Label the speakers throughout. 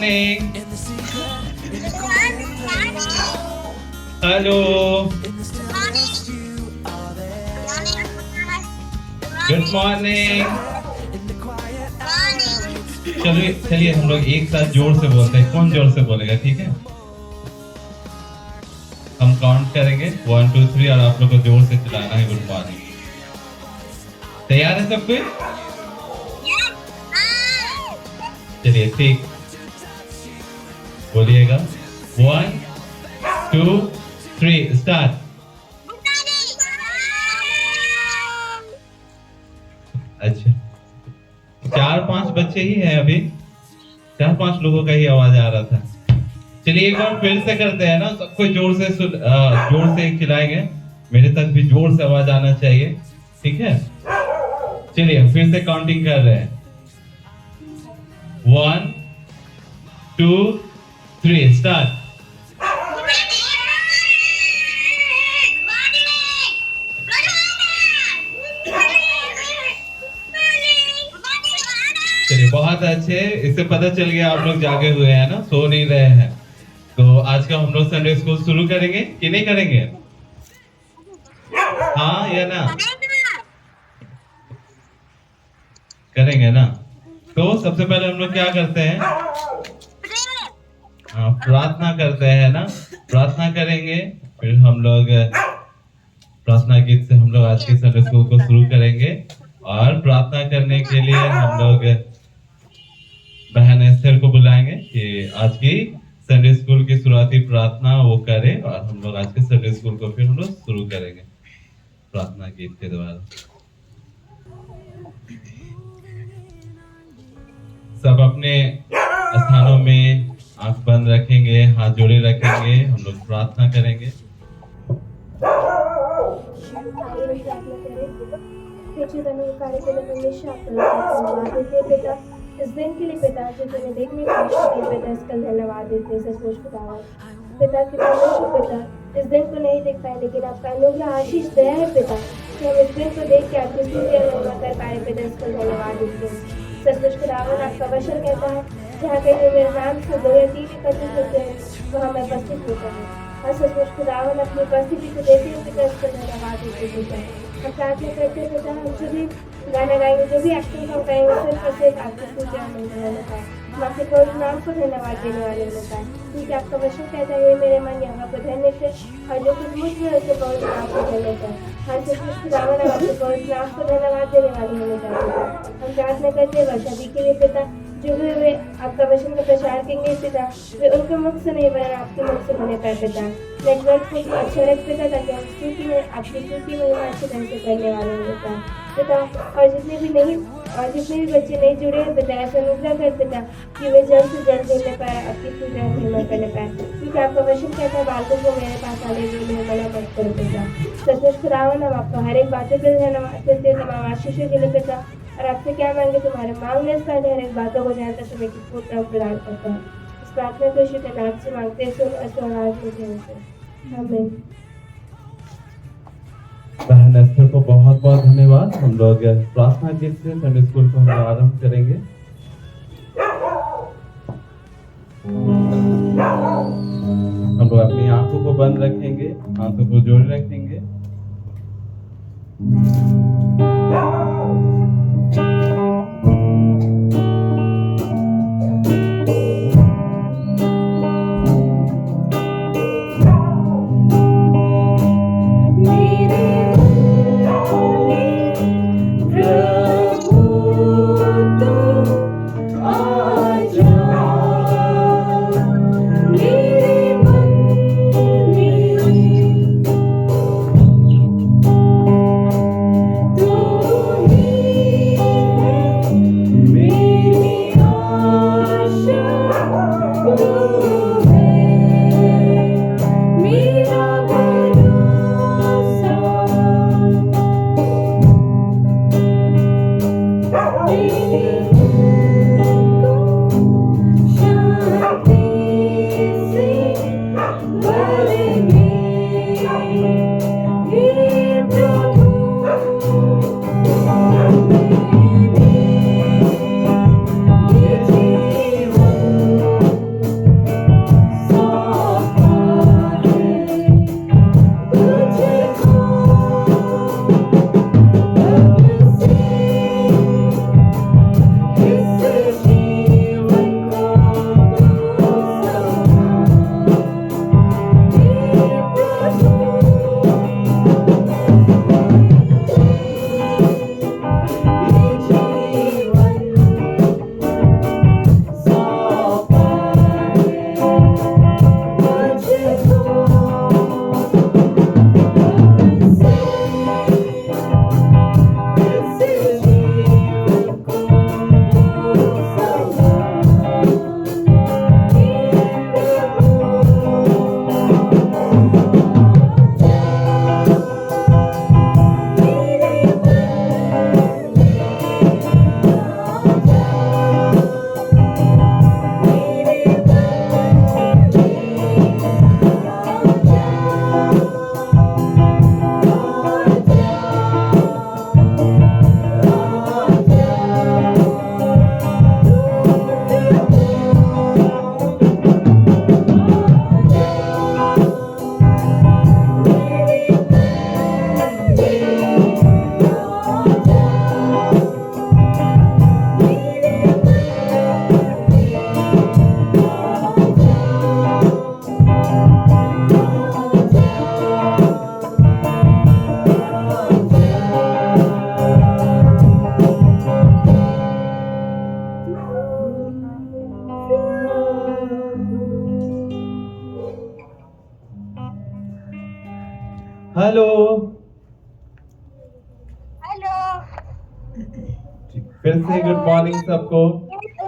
Speaker 1: morning. Hello. Good morning. चलिए चलिए हम लोग एक साथ जोर से बोलते हैं। कौन जोर से बोलेगा? ठीक है, हम काउंट करेंगे 1 2 3 और आप लोग को जोर से चिल्लाना है गुड मॉर्निंग। तैयार है सब कोई? चलिए ठीक, बोलिएगा 1 2 3 स्टार्ट। अच्छा, 4-5 बच्चे ही हैं अभी, 4-5 लोगों का ही आवाज आ रहा था। चलिए एक बार फिर से करते हैं ना, सबको जोर से खिलाएंगे। मेरे तक भी जोर से आवाज आना चाहिए, ठीक है? चलिए फिर से काउंटिंग कर रहे हैं 1 2 3 स्टार्ट। चलिए बहुत अच्छे, इससे पता चल गया आप लोग जागे हुए हैं ना, सो नहीं रहे हैं। तो आज का हम लोग संडे स्कूल शुरू करेंगे कि नहीं करेंगे? हाँ या ना? करेंगे ना। तो सबसे पहले हम लोग क्या करते हैं? हाँ, प्रार्थना करते हैं ना। प्रार्थना करेंगे, फिर हम लोग प्रार्थना गीत से हम लोग आज के संडे स्कूल को शुरू करेंगे। और प्रार्थना करने के लिए हम लोग बहन एस्थर को बुलाएंगे कि आज की संडे स्कूल की शुरुआती प्रार्थना वो करे, और हम लोग आज के संडे स्कूल को फिर हम लोग शुरू करेंगे प्रार्थना गीत के द्वारा। सब अपने स्थानों में आंख बंद रखेंगे, हाथ जोड़े रखेंगे, हम लोग प्रार्थना करेंगे।
Speaker 2: इस दिन के लिए पिता जो तुम्हें देखने की कोशिश की पिता, इसका धन्यवाद देते हैं सचमुच खुदावन। पिता की परमेश्वर पिता, इस दिन को नहीं देख पाए लेकिन आपका अनुग्रह आशीष दया है पिता कि हम इस दिन को देख के आपकी स्तुति महिमा कर पाए पिता, इसका धन्यवाद देते हैं सचमुच खुदावन। आपका वचन कहता है जहाँ कहीं मेरे नाम से 2 या 3 एकत्रित होते हैं वहाँ मैं उपस्थित होता हूँ। और सचमुच खुदावन अपनी उपस्थिति को देते हुए पिता, इसका धन्यवाद देते हैं। हम प्रार्थना करते हैं पिता, हम जो भी गाना गाएंगे, जो भी एक्शन हम करेंगे, सिर्फ और सिर्फ आपकी स्तुति और महिमा होता है। हम आपके पवित्र नाम को धन्यवाद देने वाले होता है, क्योंकि आपका वचन कहता है मेरे मन यहाँ पर धन्य थे और जो कुछ मुझ में उसे पवित्र नाम को धन्य था। हम सचमुच खुदावन हम आपके पवित्र नाम को धन्यवाद देने वाले होने चाहते हैं। हम प्रार्थना करते हैं वर्षा दी के लिए पिता, जो भी वे आपका वचन का प्रचार करेंगे पिता, वे उनके मुख से नहीं बना आपके मुख से बने पाए पिता। नेटवर्क को अच्छा रख पिता, ताकि हम स्तुति में आपकी स्तुति महिमा अच्छे ढंग से करने वाले होता है पिता। और जितने भी बच्चे नहीं जुड़े हैं पिता, ऐसा अनुग्रह कर पिता कि वे जल्द से जल्द जुड़ने पाए, आपकी स्तुति और महिमा करने पाए, क्योंकि आपका वचन कहता है बालकों को मेरे पास आने के लिए मना मत करो पिता। सचमुच खुदावन हम आपका हर एक बातों के धन्यवाद देते हैं, तमाम आशीषों के लिए पिता। और आपसे क्या मांगे, तुम्हारे मांगने से पहले हर एक बातों को जानता तुम्हें किसको प्रदान करता है। इस प्रार्थना को यीशु के नाम से मांगते हैं, सुन अस्वराज में आमीन।
Speaker 1: बहन एस्थर को बहुत बहुत धन्यवाद। हम लोग प्रार्थना गीत से संडे स्कूल को हम आरंभ करेंगे। हम लोग अपनी आंखों को बंद रखेंगे, आंखों को जोड़े रखेंगे।
Speaker 2: तू
Speaker 1: हेलो।
Speaker 3: हेलो।
Speaker 1: फिर से गुड मॉर्निंग सबको।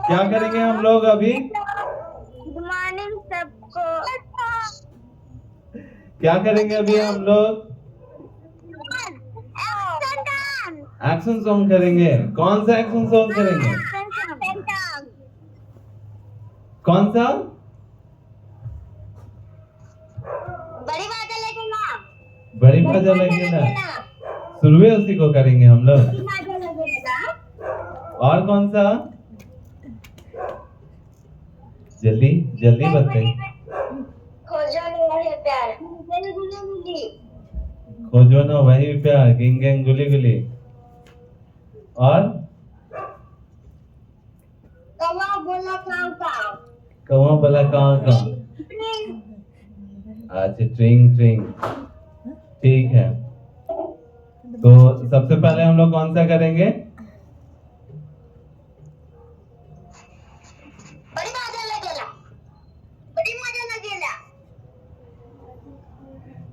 Speaker 1: क्या करेंगे हम लोग अभी?
Speaker 3: गुड मॉर्निंग सबको।
Speaker 1: क्या करेंगे अभी हम लोग? एक्शन सॉन्ग करेंगे। कौन सा एक्शन सॉन्ग करेंगे? कौन सा?
Speaker 3: बड़ी बात है लेकिन ना।
Speaker 1: बड़ी मजा लगेगा। शुरू में उसी को करेंगे हम लोग।
Speaker 3: मजा लगेगा।
Speaker 1: और कौन सा? जल्दी जल्दी बताइए।
Speaker 3: खोजो नहीं वही प्यार। गुली गुली।
Speaker 1: खोजो ना वही प्यार, गिंग गैंग गुली गुली। और
Speaker 3: कौवा बोला काऊ काऊ।
Speaker 1: कौवा बोला काऊ काऊ। अच्छा ट्रिंग ट्रिंग। ठीक है, तो सबसे पहले हम लोग कौन सा करेंगे?
Speaker 3: बड़ी मजा लगेगा। बड़ी मजा लगेगा।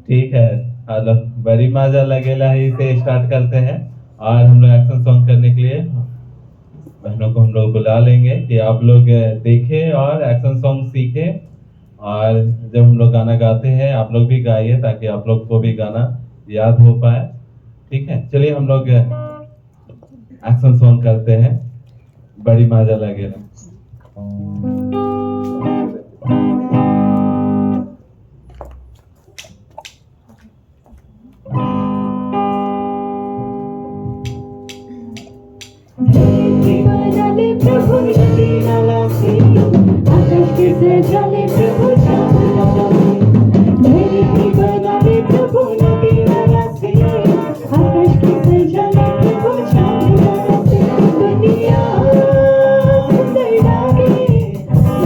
Speaker 1: ठीक है, हेलो। बड़ी मजा लगेला ही से स्टार्ट करते हैं। और हम लोग एक्शन सॉन्ग करने के लिए बहनों को हम लोग बुला लेंगे कि आप लोग देखें और एक्शन सॉन्ग सीखें। और जब हम लोग गाना गाते हैं आप लोग भी गाइए ताकि आप लोग को भी गाना याद हो पाए। ठीक है, चलिए हम लोग एक्शन सॉन्ग करते हैं। बड़ी मजा लगेगा।
Speaker 4: प्रभु आकाश के सजाले प्रभु चाँद मेरी भी बनावे प्रभु नदी नरासे आकाश के सजाले प्रभु चाँद दुनिया सुंदर लागे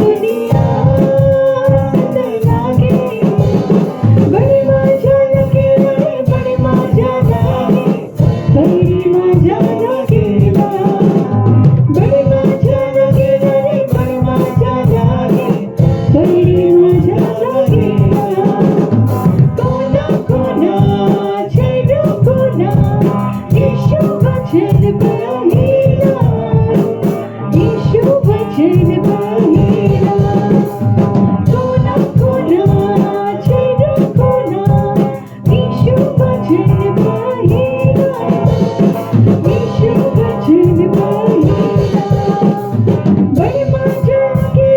Speaker 4: दुनिया सुंदर लागे बड़ी मजा लगे बड़ी मजा लगे बड़ी मजा लगे बड़ी मजा लगे बड़ी मजा लगे बड़ी मजा लगे कोना कोना छेड़ो कोना यीशु वचन बहिरा यीशु वचन बहिरा कोना कोना छेड़ो कोना यीशु वचन बहिरा यीशु वचन बहिरा बड़ी मजा लगे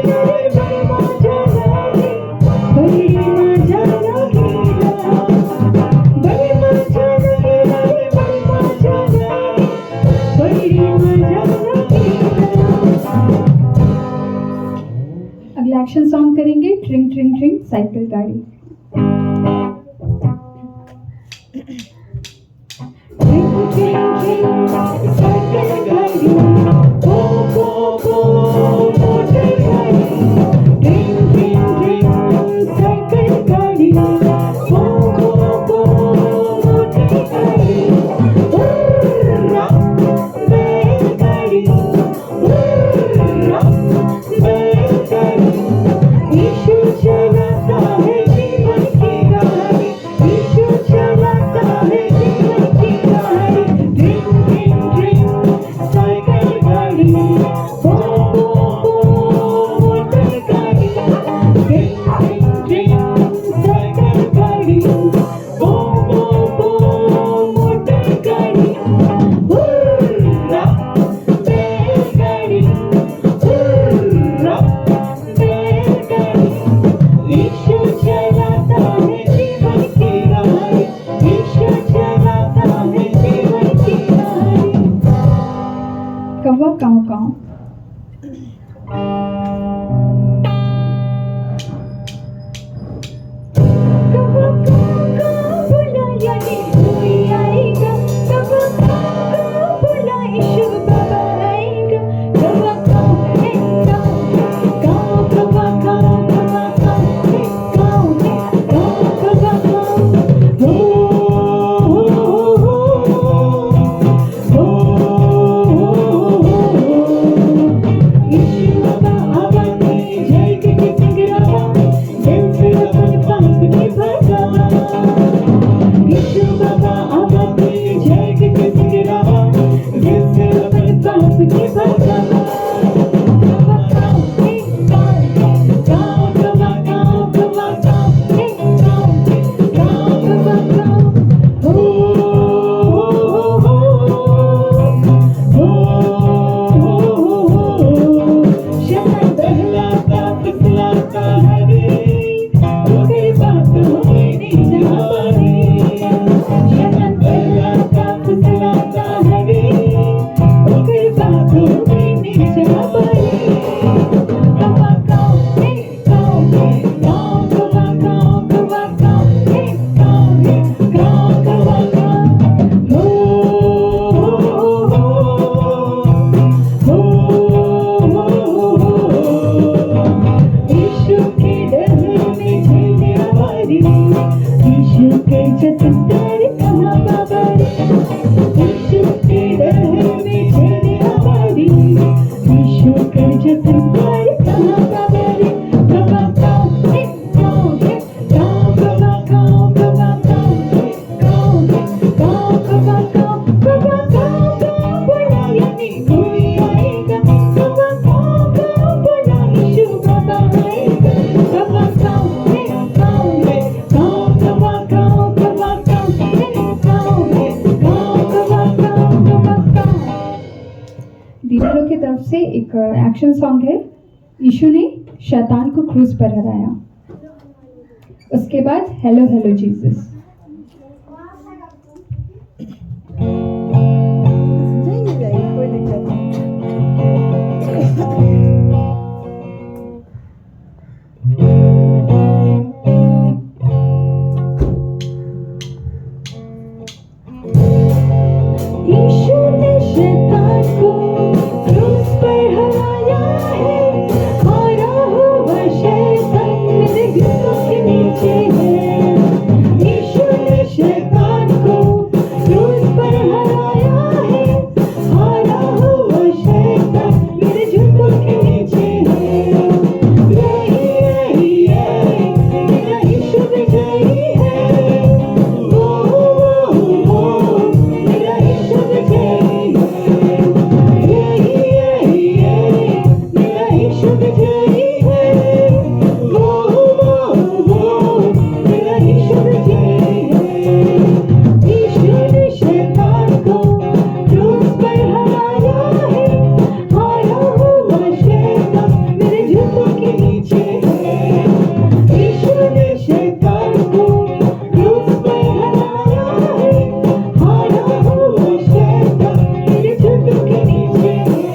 Speaker 4: बड़ी मजा लगे बड़ी मजा लगे बड़ी मजा लगे बड़ी मजा लगे बड़ी मजा लगे। अगला एक्शन सॉन्ग करेंगे ट्रिंग ट्रिंग ट्रिंग साइकिल गाड़ी। ट्रिंग ट्रिंग ट्रिंग साइकिल गाड़ी गो गो गो मोटर गाड़ी ट्रिंग ट्रिंग ट्रिंग साइकिल गाड़ी गो गो गो मोटर गाड़ी उर्रा बैलगाड़ी उर्रा बैलगाड़ी यीशु चलाता है जीवन की गाड़ी यीशु चलाता है जीवन की गाड़ी ट्रिंग ट्रिंग ट्रिंग साइकिल गाड़ी एक एक्शन सॉन्ग है, यीशु ने शैतान को क्रूस पर हराया। उसके बाद हेलो हेलो जीसस। यीशु ने शैतान को क्रूस पर हराया है, हारा हुआ शैतान मेरे घुटनों के नीचे है। यीशु ने शैतान को क्रूस पर हराया है, हारा हुआ शैतान मेरे घुटनों के नीचे है। यही मेरा यीशु विजयी है। वो मेरा यीशु विजयी है। मेरा यीशु विजयी है। वो मेरा यीशु विजयी है। यीशु ने शैतान को क्रूस पर हराया है, हारा हुआ शैतान मेरे घुटनों के नीचे है। यीशु ने शैतान को क्रूस पर हराया है, हारा हुआ शैतान मेरे घुटनों के नीचे है।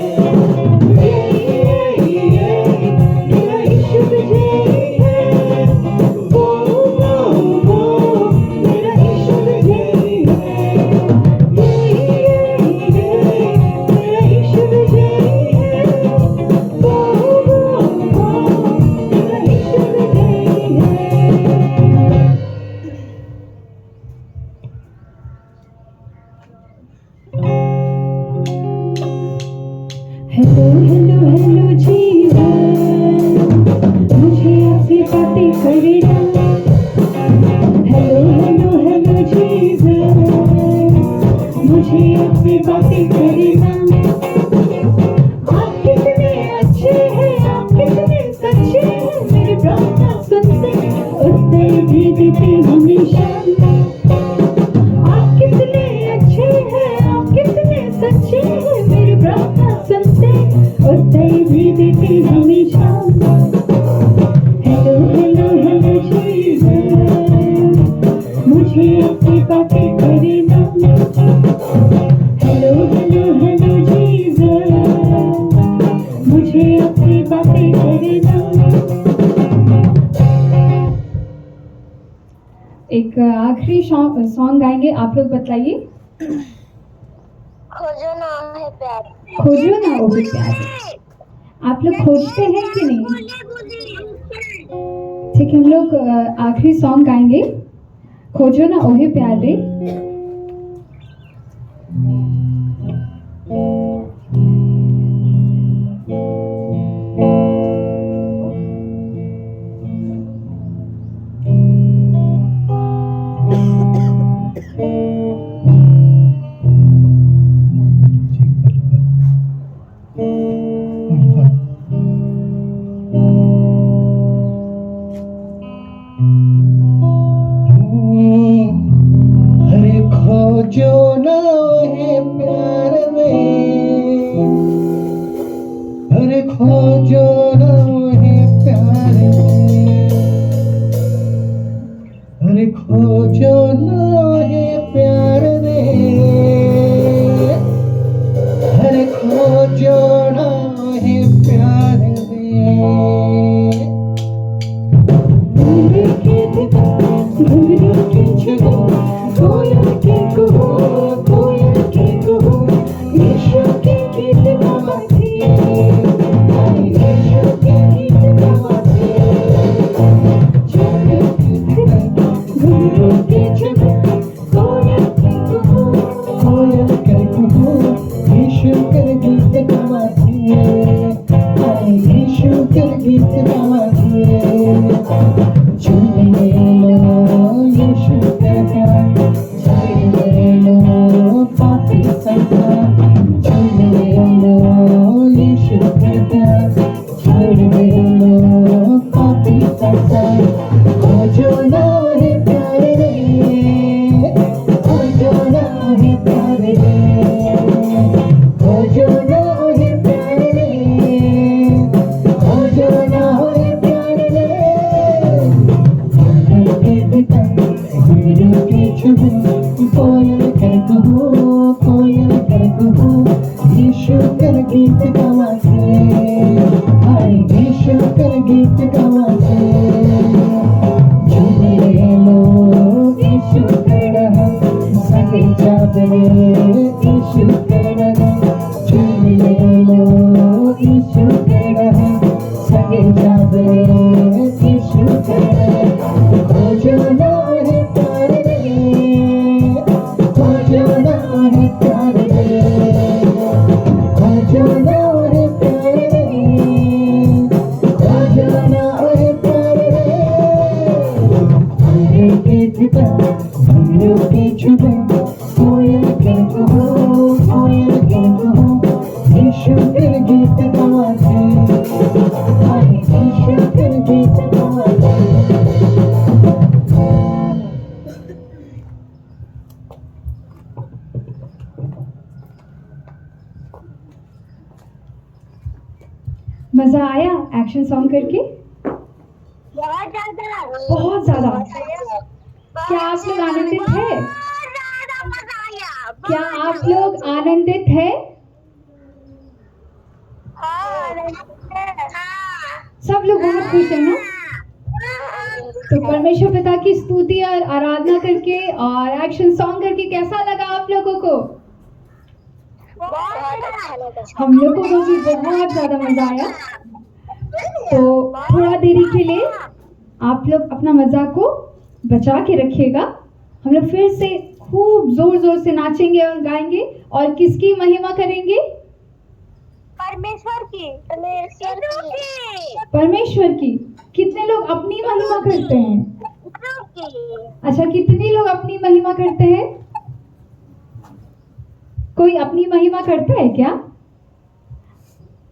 Speaker 4: मेरा यीशु विजयी है। वो मेरा यीशु विजयी है। मेरा यीशु विजयी है। वो मेरा यीशु विजयी है। हेलो हेलो हेलो जीवन, मुझे आपसे बातें करना। हेलो हेलो हेलो जीवन, मुझे आपसे बातें करना। आप कितने अच्छे हैं, आप कितने सच्चे हैं, मेरी प्रार्थना सुनते उत्तर भी देते हमेशा। आप कितने अच्छे हैं, आप कितने सच्चे हैं, मेरी प्रार्थना सुनते उत्तर भी देते हमेशा। हेलो हेलो हेलो जीवन, मुझे आपसे बातें करना। हेलो हेलो हेलो जीवन, मुझे आपसे बातें करना। एक आखिरी सॉन्ग गाएंगे, आप लोग बताइए।
Speaker 3: खोजो ना है प्यार।
Speaker 4: खोजो ना ओहे प्यार। आप लोग खोजते हैं कि नहीं? ठीक है, हम लोग आखिरी सॉन्ग गाएंगे, खोजो ना ओहे प्यारे।
Speaker 5: अरे खोजो ना है प्यार में, अरे खोजो ना है प्यार में, अरे खोजो ना है प्यार में, अरे खोजो ना है प्यार में। घुंघरू की जगह कोयल की कहो, कोयल की कहो, यीशु के गीत गाते, यीशु के गीत गाते। घुंघरू की जगह कोयल की कहो, कोयल की कहो, यीशु के गीत गाते, यीशु के गीत गाते। चुन लो पिता हीरो की छवि कोयल कर कहो यीशु कर गीत गावासे हाय यीशु कर गीत गावासे झूले लो यीशु कर सगे जाबरे यीशु कर झूले लो यीशु कर सगे जाबरे यीशु कर खोजो ना है प्यार रे खोजो ना है प्यार रे खोजो ना है प्यार रे खोजो ना है प्यार रे हरे के पिता हीरो की छुपे कोयल के कहो यीशु कर गीत गावासे हाय यीशु कर गीत गावासे
Speaker 4: मजा आया एक्शन सॉन्ग करके?
Speaker 3: बहुत ज्यादा
Speaker 4: बहुत ज्यादा। क्या आप लोग आनंदित थे?
Speaker 3: बहुत ज्यादा मजा आया।
Speaker 4: क्या आप लोग आनंदित है?
Speaker 3: हाँ।
Speaker 4: सब लोग बहुत खुश है ना? तो परमेश्वर पिता की स्तुति और आराधना करके और एक्शन सॉन्ग करके कैसा लगा आप लोगों को?
Speaker 3: बहुत अच्छा लगा।
Speaker 4: हम लोगों को भी बहुत ज्यादा मजा आया। तो थोड़ा देरी के लिए आप लोग अपना मजा को बचा के रखिएगा। हम लोग फिर से खूब जोर जोर से नाचेंगे और गाएंगे। और किसकी महिमा करेंगे?
Speaker 3: परमेश्वर की।
Speaker 4: परमेश्वर की। कितने लोग अपनी महिमा करते हैं? अच्छा, कितने लोग अपनी महिमा करते हैं? कोई अपनी महिमा करता है क्या?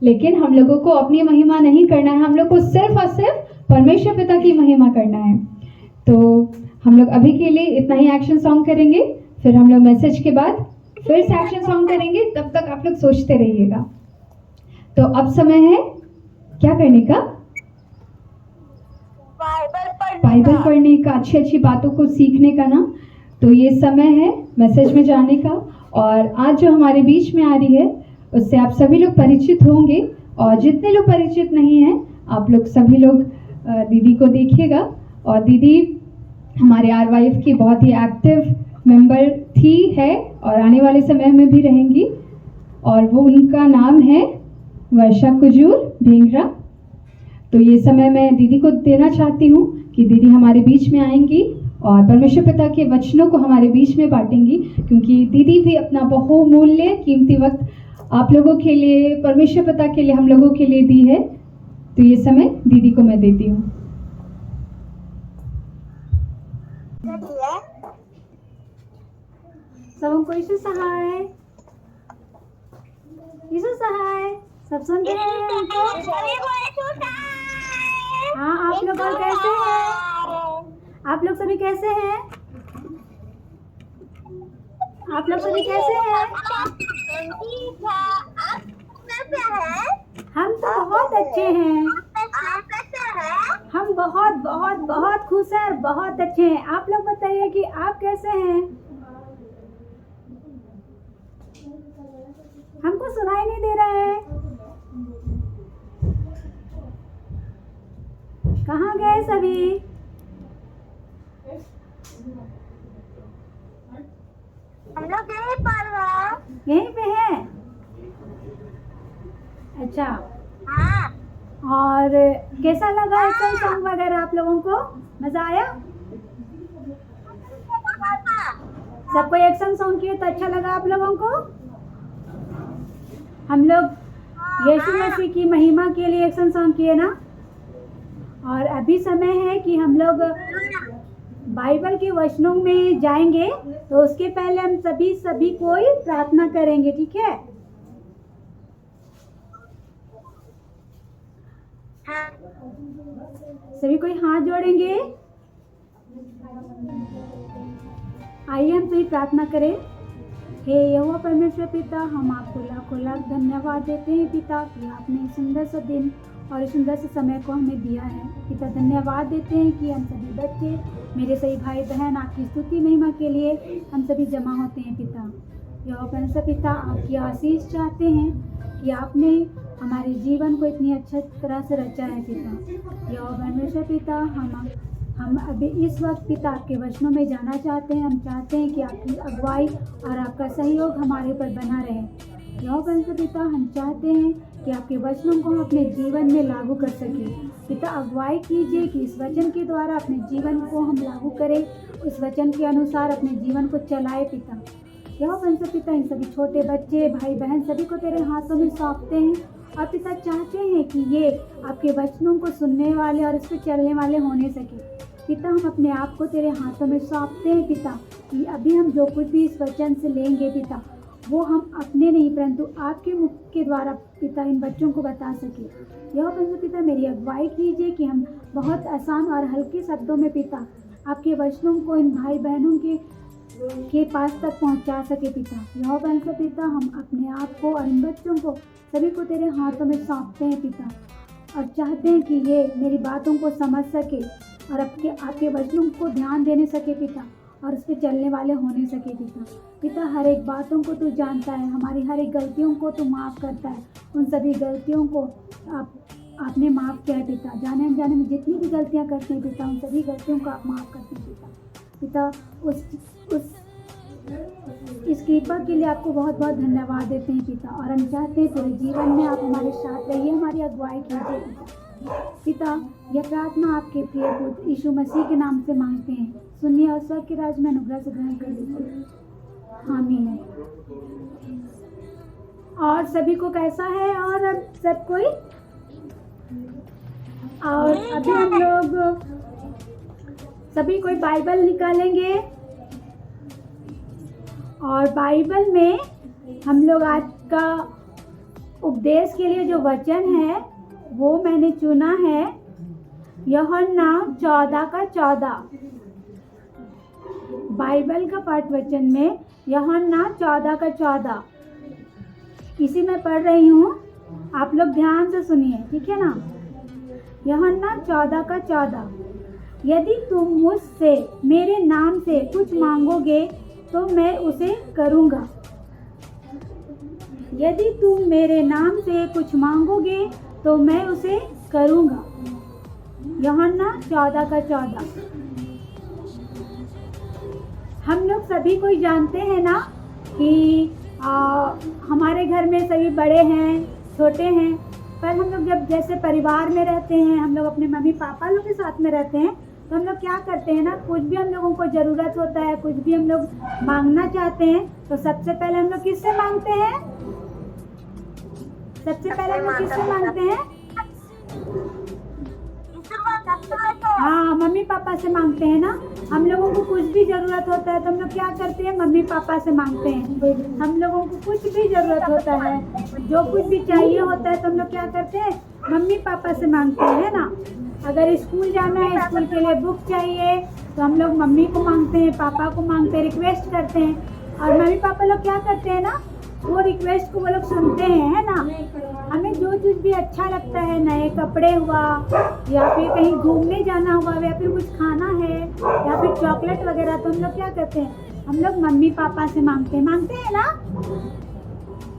Speaker 4: लेकिन हम लोगों को अपनी महिमा नहीं करना है। हम लोग को सिर्फ और सिर्फ परमेश्वर पिता की महिमा करना है। तो हम लोग अभी के लिए इतना ही एक्शन सॉन्ग करेंगे। फिर हम लोग मैसेज के बाद फिर से एक्शन सॉन्ग करेंगे। तब तक आप लोग सोचते रहिएगा। तो अब समय है क्या करने का? बाइबल पढ़ने का, अच्छी अच्छी बातों को सीखने का ना। तो ये समय है मैसेज में जाने का। और आज जो हमारे बीच में आ रही है उससे आप सभी लोग परिचित होंगे। और जितने लोग परिचित नहीं हैं आप लोग सभी लोग दीदी को देखिएगा। और दीदी हमारे RYF की बहुत ही एक्टिव मेंबर थी, है और आने वाले समय में भी रहेंगी। और वो उनका नाम है वर्षा कुजूर ढींगरा। तो ये समय मैं दीदी को देना चाहती हूँ कि दीदी हमारे बीच में आएंगी और परमेश्वर पिता के वचनों को हमारे बीच में बांटेंगी। क्योंकि दीदी भी अपना बहुमूल्य कीमती वक्त आप लोगों के लिए, परमेश्वर पिता के लिए, हम लोगों के लिए दी है। तो ये समय दीदी को मैं देती हूँ।
Speaker 6: सबको यीशु सहाय, यीशु सहाय। सब सुन रहे हैं हमको? हाँ, आप लोग और कैसे हैं? आप लोग सभी कैसे हैं? आप लोग सभी कैसे हैं? हम तो बहुत अच्छे हैं। हम बहुत बहुत बहुत खुश हैं और बहुत अच्छे हैं। आप लोग बताइए कि आप कैसे हैं? हमको सुनाई नहीं दे रहा है। कहाँ गए सभी?
Speaker 3: हम लोग यहीं पर हैं।
Speaker 6: यहीं पे हैं? अच्छा।
Speaker 3: हाँ।
Speaker 6: और कैसा लगा एक्शन सॉन्ग वगैरह आप लोगों को? मजा आया? सबको एक्शन सॉन्ग किए तो अच्छा लगा आप लोगों को? हम लोग यीशु मसीह की महिमा के लिए एक्शन सॉन्ग किए ना। और अभी समय है कि हम लोग बाइबल के वचनों में जाएंगे। तो उसके पहले हम सभी कोई प्रार्थना करेंगे, ठीक है? सभी कोई हाथ जोड़ेंगे। आइए हम सभी प्रार्थना करें। हे यहोवा परमेश्वर पिता, हम आपको लाखों लाख धन्यवाद देते हैं पिता कि आपने सुंदर सा दिन और इस सुंदर से समय को हमें दिया है। पिता धन्यवाद देते हैं कि हम सभी बच्चे मेरे सही भाई बहन आपकी स्तुति महिमा के लिए हम सभी जमा होते हैं पिता। यहोवा परमेश्वर पिता, आपकी आशीष चाहते हैं कि आपने हमारे जीवन को इतनी अच्छी तरह से रचा है पिता। यहोवा परमेश्वर पिता, हम अभी इस वक्त पिता आपके वचनों में जाना चाहते हैं। हम चाहते हैं कि आपकी अगुवाई और आपका सहयोग हमारे ऊपर बना रहे। यहोवा परमेश्वर पिता, हम चाहते हैं कि आपके वचनों को हम अपने जीवन में लागू कर सकें। पिता अगुवाई कीजिए कि इस वचन के द्वारा अपने जीवन को हम लागू करें, उस वचन के अनुसार अपने जीवन को चलाए पिता। यहोवा परमेश्वर पिता, इन सभी छोटे बच्चे भाई बहन सभी को तेरे हाथों में सौंपते हैं और पिता चाहते हैं कि ये आपके वचनों को सुनने वाले और इस पर चलने वाले होने सके। पिता हम अपने आप को तेरे हाथों में सौंपते हैं पिता, कि अभी हम जो कुछ भी इस वचन से लेंगे पिता, वो हम अपने नहीं परंतु आपके मुख के द्वारा पिता इन बच्चों को बता सके। यह परमेश्वर पिता मेरी अगुवाई कीजिए कि हम बहुत आसान और हल्के शब्दों में पिता आपके वचनों को इन भाई बहनों के पास तक पहुंचा सके पिता। यह परमेश्वर पिता, हम अपने आप को और इन बच्चों को सभी को तेरे हाथों में सौंपते हैं पिता, और चाहते हैं कि ये मेरी बातों को समझ सके और आपके वचनों को ध्यान देने सके पिता, और उस पर चलने वाले होने सके पिता। पिता हर एक बातों को तू जानता है, हमारी हर एक गलतियों को तू माफ़ करता है। उन सभी गलतियों को आपने माफ़ किया है पिता। जाने अनजाने में जितनी भी गलतियां करते हैं पिता, उन सभी गलतियों को आप माफ़ करते हैं पिता। पिता इस कृपा के लिए आपको बहुत बहुत धन्यवाद देते हैं पिता, और हम चाहते हैं पूरे जीवन में आप हमारे साथ रहिए, हमारी अगुवाई कीजिए पिता। पिता यह प्रार्थना आपके प्रिय पुत्र यीशु मसीह के नाम से मांगते हैं। सुनिए और स्वर्ग के राज्य में अनुग्रह से ग्रहण कर लीजिए। आमीन। और सभी को कैसा है? और अब सब कोई, और अभी हम लोग सभी कोई बाइबल निकालेंगे, और बाइबल में हम लोग आज का उपदेश के लिए जो वचन है वो मैंने चुना है यूहन्ना 14:14। बाइबल का पाठ वचन में यूहन्ना 14:14 इसी में पढ़ रही हूँ, आप लोग ध्यान से सुनिए, ठीक है ना। यूहन्ना 14:14, यदि तुम मुझसे मेरे नाम से कुछ मांगोगे तो मैं उसे करूँगा। यदि तुम मेरे नाम से कुछ मांगोगे तो मैं उसे करूँगा। यूहन्ना 14:14। हम लोग सभी कोई जानते हैं ना कि हमारे घर में सभी बड़े हैं छोटे हैं, पर हम लोग जब जैसे परिवार में रहते हैं, हम लोग अपने मम्मी पापा लोग के साथ में रहते हैं, तो हम लोग क्या करते हैं ना, कुछ भी हम लोगों को ज़रूरत होता है, कुछ भी हम लोग मांगना चाहते हैं, तो सबसे पहले हम लोग किससे मांगते हैं? सबसे पहले हम लोग किससे मांगते हैं? हाँ, मम्मी पापा से मांगते हैं ना। हम लोगों को कुछ भी ज़रूरत होता है तो हम लोग क्या करते हैं? मम्मी पापा से मांगते हैं। हम लोगों को कुछ भी ज़रूरत होता है, जो कुछ भी चाहिए होता है तो हम लोग क्या करते हैं? मम्मी पापा से मांगते हैं ना। अगर स्कूल जाना है, स्कूल के लिए बुक चाहिए तो हम लोग मम्मी को मांगते हैं, पापा को मांगते हैं, रिक्वेस्ट करते हैं, और मम्मी पापा लोग क्या करते हैं ना, वो रिक्वेस्ट को वो लोग सुनते हैं, है ना। हमें जो चीज़ भी अच्छा लगता है, नए कपड़े हुआ, या फिर कहीं घूमने जाना हुआ, या फिर कुछ खाना है, या फिर चॉकलेट वगैरह, तो हम लोग क्या करते हैं? हम लोग मम्मी पापा से मांगते हैं ना।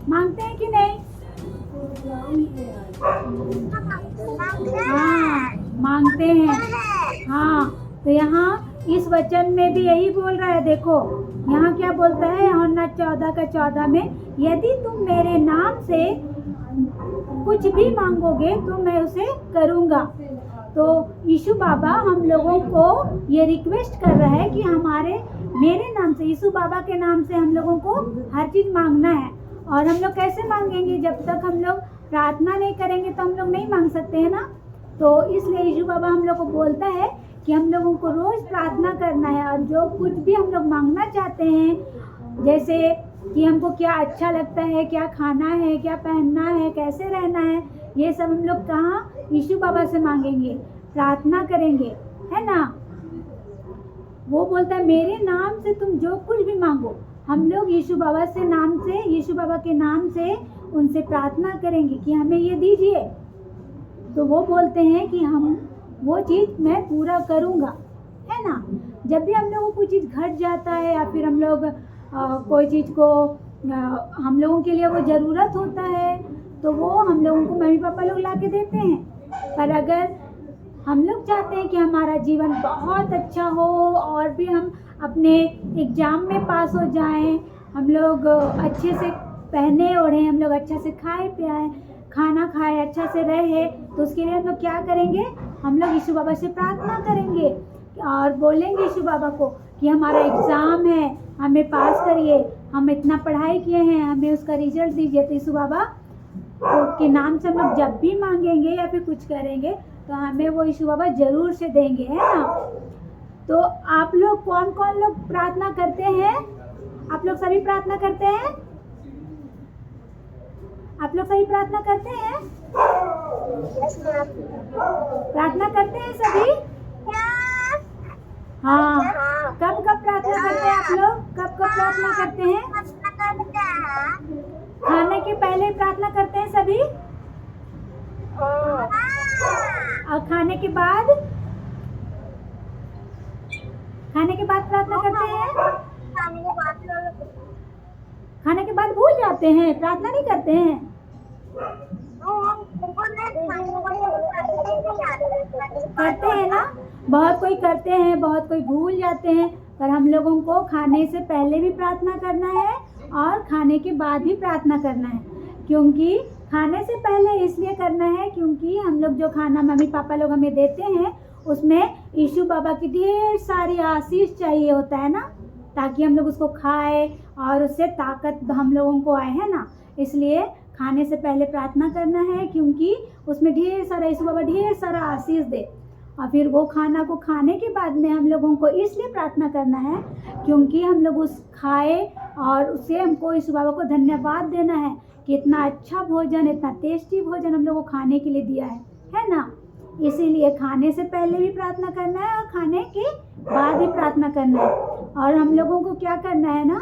Speaker 6: मांगते हैं कि नहीं? हाँ, मांगते हैं। हाँ, तो यहाँ इस वचन में भी यही बोल रहा है। देखो यहाँ क्या बोलता है यूहन्ना 14:14 में, यदि तुम मेरे नाम से कुछ भी मांगोगे तो मैं उसे करूँगा। तो यीशु बाबा हम लोगों को ये रिक्वेस्ट कर रहा है कि मेरे नाम से, यीशु बाबा के नाम से हम लोगों को हर चीज़ मांगना है। और हम लोग कैसे मांगेंगे? जब तक हम लोग प्रार्थना नहीं करेंगे तो हम लोग नहीं मांग सकते हैं ना। तो इसलिए यीशु बाबा हम लोग को बोलता है कि हम लोगों को रोज़ प्रार्थना करना है, और जो कुछ भी हम लोग मांगना चाहते हैं, जैसे कि हमको क्या अच्छा लगता है, क्या खाना है, क्या पहनना है, कैसे रहना है, ये सब हम लोग कहाँ? यीशु बाबा से मांगेंगे, प्रार्थना करेंगे, है ना। वो बोलता है मेरे नाम से तुम जो कुछ भी मांगो, हम लोग यीशु बाबा के नाम से उनसे प्रार्थना करेंगे कि हमें ये दीजिए। तो वो बोलते हैं कि हम वो चीज़ मैं पूरा करूँगा, है ना। जब भी हम लोगों को कोई चीज़ घट जाता है या फिर हम लोग कोई चीज़ को हम लोगों के लिए वो ज़रूरत होता है तो वो हम लोगों को मम्मी पापा लोग ला के देते हैं। पर अगर हम लोग चाहते हैं कि हमारा जीवन बहुत अच्छा हो और भी हम अपने एग्ज़ाम में पास हो जाएं, हम लोग अच्छे से पहने ओढ़े, हम लोग अच्छा से खाए पियाएं, खाना खाए, अच्छा से रहे, तो उसके लिए हम लोग क्या करेंगे, हम लोग यीशु बाबा से प्रार्थना करेंगे और बोलेंगे यीशु बाबा को कि हमारा एग्ज़ाम है, हमें पास करिए, हम इतना पढ़ाई किए हैं, हमें उसका रिजल्ट दीजिए। तो यीशु बाबा के नाम से हम लोग जब भी मांगेंगे या फिर कुछ करेंगे तो हमें वो यीशु बाबा ज़रूर से देंगे, है ना। तो आप लोग कौन कौन लोग प्रार्थना करते हैं? आप लोग सभी प्रार्थना करते हैं? आप लोग सभी प्रार्थना करते हैं? प्रार्थना करते हैं सभी? हाँ। कब कब प्रार्थना करते हैं आप लोग? कब कब प्रार्थना करते हैं? खाने के पहले प्रार्थना करते हैं सभी? और खाने के बाद? खाने के बाद प्रार्थना करते हैं? खाने के बाद भूल जाते हैं, प्रार्थना नहीं करते हैं। करते हैं ना, बहुत कोई करते हैं, बहुत कोई भूल जाते हैं, पर हम लोगों को खाने से पहले भी प्रार्थना करना है और खाने के बाद भी प्रार्थना करना है। क्योंकि खाने से पहले इसलिए करना है क्योंकि हम लोग जो खाना मम्मी पापा लोग हमें देते हैं उसमें यीशु बाबा की ढेर सारी आशीष चाहिए होता है ना, ताकि हम लोग उसको खाए और उससे ताकत हम लोगों को आए, है ना। इसलिए खाने से पहले प्रार्थना करना है क्योंकि उसमें ढेर सारा यीशु बाबा ढेर सारा आशीष दे। और फिर वो खाना को खाने के बाद में हम लोगों को इसलिए प्रार्थना करना है क्योंकि हम लोग उस खाए और उससे हमको यीशु बाबा को धन्यवाद देना है कि इतना अच्छा भोजन, इतना टेस्टी भोजन हम लोग को खाने के लिए दिया है ना। इसीलिए खाने से पहले भी प्रार्थना करना है और खाने के बाद भी प्रार्थना करना है। और हम लोगों को क्या करना है ना,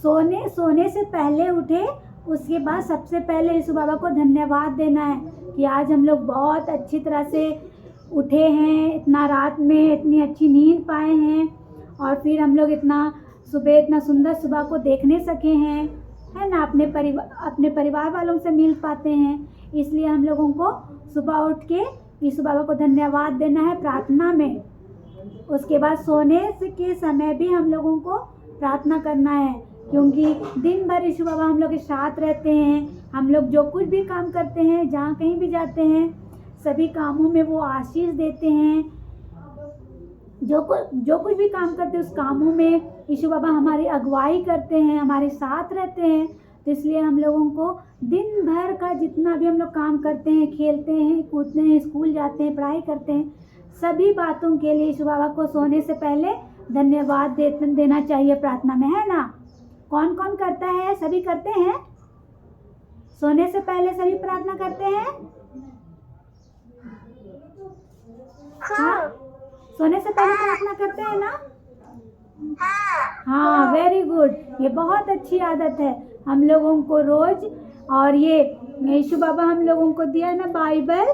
Speaker 6: सोने से पहले उठे उसके बाद सबसे पहले यीशु बाबा को धन्यवाद देना है कि आज हम लोग बहुत अच्छी तरह से उठे हैं, इतना रात में इतनी अच्छी नींद पाए हैं और फिर हम लोग इतना सुबह इतना सुंदर सुबह को देखने सके हैं, है ना। अपने परिवार वालों से मिल पाते हैं। इसलिए हम लोगों को सुबह उठ के यीशु बाबा को धन्यवाद देना है प्रार्थना में। उसके बाद सोने के समय भी हम लोगों को प्रार्थना करना है क्योंकि दिन भर यीशु बाबा हम लोग के साथ रहते हैं। हम लोग जो कुछ भी काम करते हैं, जहाँ कहीं भी जाते हैं, सभी कामों में वो आशीष देते हैं। जो कुछ भी काम करते हैं उस कामों में यीशु बाबा हमारी अगुवाई करते हैं, हमारे साथ रहते हैं। तो इसलिए हम लोगों को दिन भर का जितना भी हम लोग काम करते हैं, खेलते हैं, कूदते हैं, स्कूल जाते हैं, पढ़ाई करते हैं, सभी बातों के लिए यीशु बाबा को सोने से पहले धन्यवाद देना चाहिए प्रार्थना में, है ना। कौन कौन करता है? सभी करते हैं? सोने से पहले सभी प्रार्थना करते हैं? हाँ, सोने से पहले प्रार्थना करते हैं ना। हाँ, वेरी गुड, ये बहुत अच्छी आदत है हम लोगों को रोज। और ये यीशु बाबा हम लोगों को दिया ना बाइबल,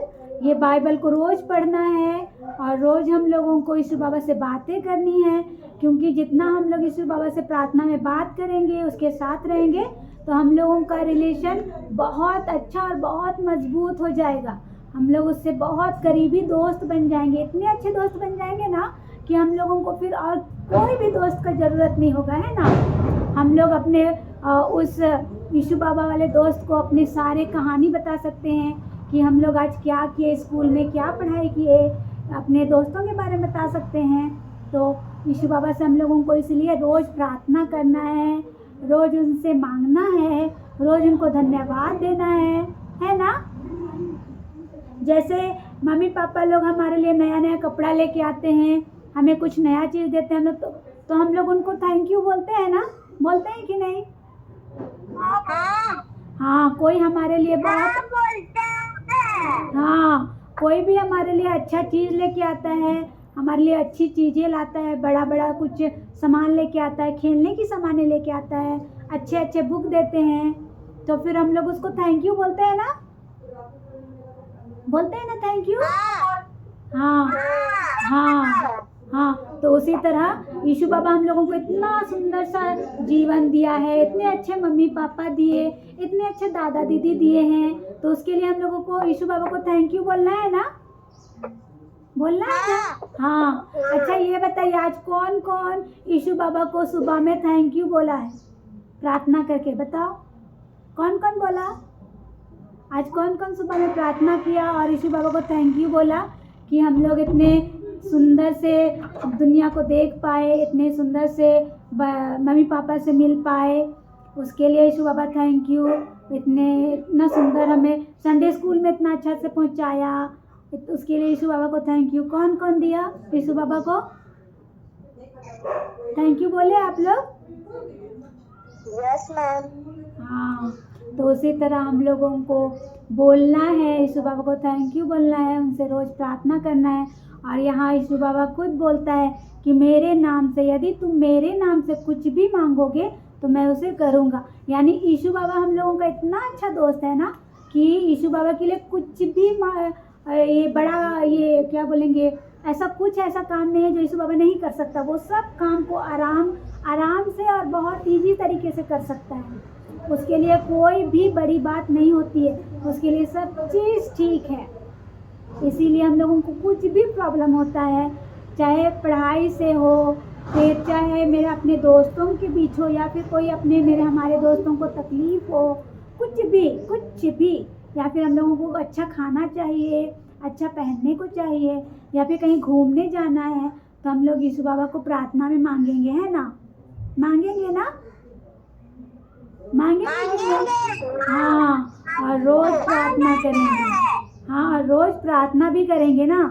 Speaker 6: ये बाइबल को रोज पढ़ना है और रोज हम लोगों को यीशु बाबा से बातें करनी है क्योंकि जितना हम लोग यीशु बाबा से प्रार्थना में बात करेंगे, उसके साथ रहेंगे, तो हम लोगों का रिलेशन बहुत अच्छा और बहुत मजबूत हो जाएगा। हम लोग उससे बहुत करीबी दोस्त बन जाएंगे, इतने अच्छे दोस्त बन जाएंगे ना कि हम लोगों को फिर और कोई भी दोस्त का ज़रूरत नहीं होगा, है ना। हम लोग अपने उस यीशु बाबा वाले दोस्त को अपनी सारे कहानी बता सकते हैं कि हम लोग आज क्या किए, स्कूल में क्या पढ़ाई किए, अपने दोस्तों के बारे में बता सकते हैं। तो यीशु बाबा से हम लोगों को इसलिए रोज़ प्रार्थना करना है, रोज़ उनसे मांगना है, रोज़ उनको धन्यवाद देना है ना। जैसे मम्मी पापा लोग हमारे लिए नया नया कपड़ा लेके आते हैं, हमें कुछ नया चीज़ देते हैं हम लोग, तो हम लोग उनको थैंक यू बोलते हैं ना, बोलते हैं कि नहीं। हाँ, कोई हमारे लिए बहुत कोई भी हमारे लिए अच्छा चीज़ लेके आता है, हमारे लिए अच्छी चीज़ें लाता है, बड़ा बड़ा कुछ सामान लेके आता है, खेलने की सामानें लेके आता है, अच्छे अच्छे बुक देते हैं, तो फिर हम लोग उसको थैंक यू बोलते हैं ना, बोलते हैं ना थैंक यू। हाँ हाँ हाँ, तो उसी तरह यीशु बाबा हम लोगों को इतना सुंदर सा जीवन दिया है, इतने अच्छे मम्मी पापा दिए, इतने अच्छे दादा दीदी दिए हैं, तो उसके लिए हम लोगों को यीशु बाबा को थैंक यू बोलना है ना, बोलना है ना? हाँ। अच्छा ये बताइए आज कौन कौन यीशु बाबा को सुबह में थैंक यू बोला है प्रार्थना करके, बताओ कौन कौन बोला? आज कौन कौन सुबह में प्रार्थना किया और यीशु बाबा को थैंक यू बोला कि हम लोग इतने सुंदर से दुनिया को देख पाए, इतने सुंदर से मम्मी पापा से मिल पाए, उसके लिए यीशु बाबा थैंक यू। इतना सुंदर हमें संडे स्कूल में इतना अच्छा से पहुंचाया, उसके लिए यीशु बाबा को थैंक यू। कौन कौन दिया यीशु बाबा को थैंक यू बोले आप लोग?
Speaker 3: Yes ma'am.
Speaker 6: हाँ, तो उसी तरह हम लोगों को बोलना है, यीशु बाबा को थैंक यू बोलना है, उनसे रोज़ प्रार्थना करना है। और यहाँ यीशु बाबा खुद बोलता है कि मेरे नाम से, यदि तुम मेरे नाम से कुछ भी मांगोगे तो मैं उसे करूँगा। यानी यीशु बाबा हम लोगों का इतना अच्छा दोस्त है ना कि यीशु बाबा के लिए कुछ भी ये बड़ा ये क्या बोलेंगे, ऐसा कुछ ऐसा काम नहीं है जो यीशु बाबा नहीं कर सकता। वो सब काम को आराम से और बहुत ईजी तरीके से कर सकता है। उसके लिए कोई भी बड़ी बात नहीं होती है, उसके लिए सब चीज़ ठीक है। इसीलिए हम लोगों को कुछ भी प्रॉब्लम होता है, चाहे पढ़ाई से हो, फिर चाहे मेरे अपने दोस्तों के बीच हो, या फिर कोई हमारे दोस्तों को तकलीफ़ हो, कुछ भी, या फिर हम लोगों को अच्छा खाना चाहिए, अच्छा पहनने को चाहिए, या फिर कहीं घूमने जाना है, तो हम लोग यीशु बाबा को प्रार्थना में मांगेंगे, है ना? मांगेंगे ना? मांगेंगे। हाँ, और रोज़ प्रार्थना करेंगे। हाँ, रोज़ प्रार्थना भी करेंगे ना?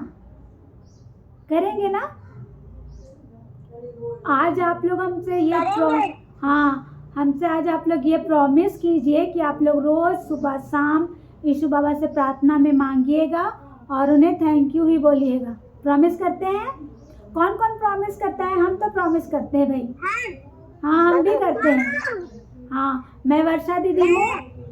Speaker 6: करेंगे ना? आज आप लोग हमसे आज आप लोग ये प्रॉमिस कीजिए कि आप लोग रोज़ सुबह शाम यीशु बाबा से प्रार्थना में मांगिएगा और उन्हें थैंक यू ही बोलिएगा। प्रॉमिस करते हैं? कौन कौन प्रॉमिस करता है? हम तो प्रॉमिस करते हैं भाई। हाँ, हम भी करते हैं। हाँ, मैं वर्षा दीदी हूँ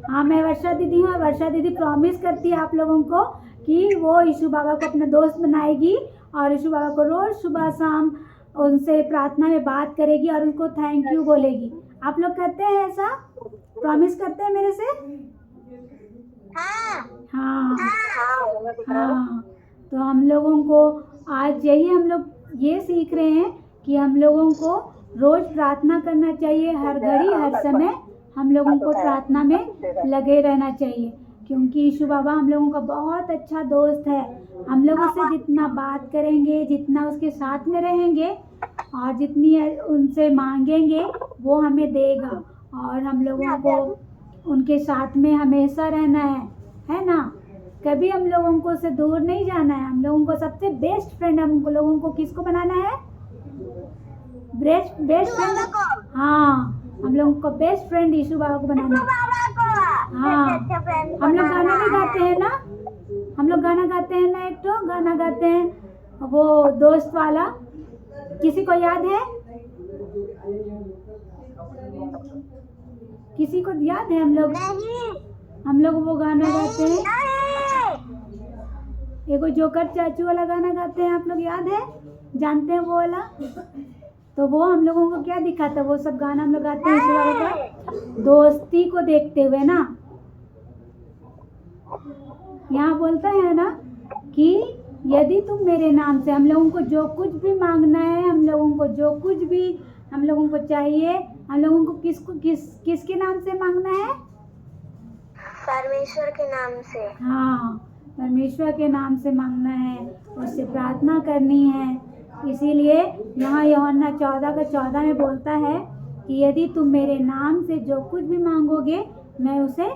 Speaker 6: और वर्षा दीदी प्रॉमिस करती है आप लोगों को कि वो यीशु बाबा को अपना दोस्त बनाएगी और यीशु बाबा को रोज़ सुबह शाम उनसे प्रार्थना में बात करेगी और उनको थैंक यू बोलेगी। आप लोग करते हैं ऐसा? प्रॉमिस करते हैं मेरे से? हाँ। तो हम लोगों को आज हम लोग ये सीख रहे हैं कि हम लोगों को रोज़ प्रार्थना करना चाहिए, हर घड़ी हर समय हम लोगों को प्रार्थना में लगे रहना चाहिए, क्योंकि यीशु बाबा हम लोगों का बहुत अच्छा दोस्त है। हम लोग उससे जितना बात करेंगे, जितना उसके साथ में रहेंगे और जितनी उनसे मांगेंगे वो हमें देगा, और हम लोगों को उनके साथ में हमेशा रहना है ना? कभी हम लोगों को उससे दूर नहीं जाना है। हम लोगों को सबसे बेस्ट फ्रेंड हम लोगों को किसको बनाना है? Best friend. हाँ, हम लोगों को बेस्ट फ्रेंड यीशु बाबा को बनाना है। हाँ, हम लोग गाना भी गाते हैं ना? हम लोग गाना गाते हैं ना, एक तो गाना गाते हैं वो दोस्त वाला, किसी को याद है? किसी को याद है? हम लोग वो गाना गाते हैं, एगो जोकर चाचू वाला गाना गाते हैं। आप लोग याद है? जानते हैं वो वाला? तो वो हम लोगों को क्या दिखाता है? वो सब गाना हम लोग गाते हैं यीशु बाबा का दोस्ती को देखते हुए ना। यहाँ बोलता है ना कि यदि तुम मेरे नाम से, हम लोगों को जो कुछ भी मांगना है, हम लोगों को जो कुछ भी हम लोगों को चाहिए, हम लोगों को किसके नाम से मांगना है?
Speaker 3: परमेश्वर के नाम से।
Speaker 6: हाँ, परमेश्वर के नाम से मांगना है, उससे प्रार्थना करनी है। इसीलिए यहाँ यूहन्ना 14:14 में बोलता है कि यदि तुम मेरे नाम से जो कुछ भी मांगोगे मैं उसे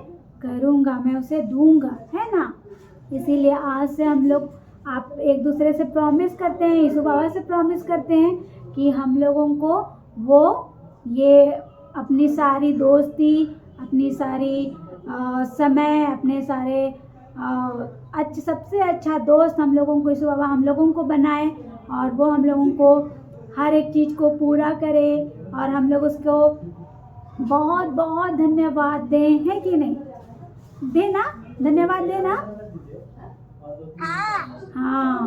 Speaker 6: करूँगा, मैं उसे दूंगा, है ना? इसीलिए आज से हम लोग आप एक दूसरे से प्रॉमिस करते हैं, यीशु बाबा से प्रॉमिस करते हैं कि हम लोगों को वो ये अपनी सारी दोस्ती, अपनी सारी समय, अपने सारे सबसे अच्छा दोस्त हम लोगों को यीशु बाबा हम लोगों को बनाए, और वो हम लोगों को हर एक चीज़ को पूरा करे, और हम लोग उसको बहुत बहुत धन्यवाद दें, है कि नहीं? देना, धन्यवाद देना। हाँ,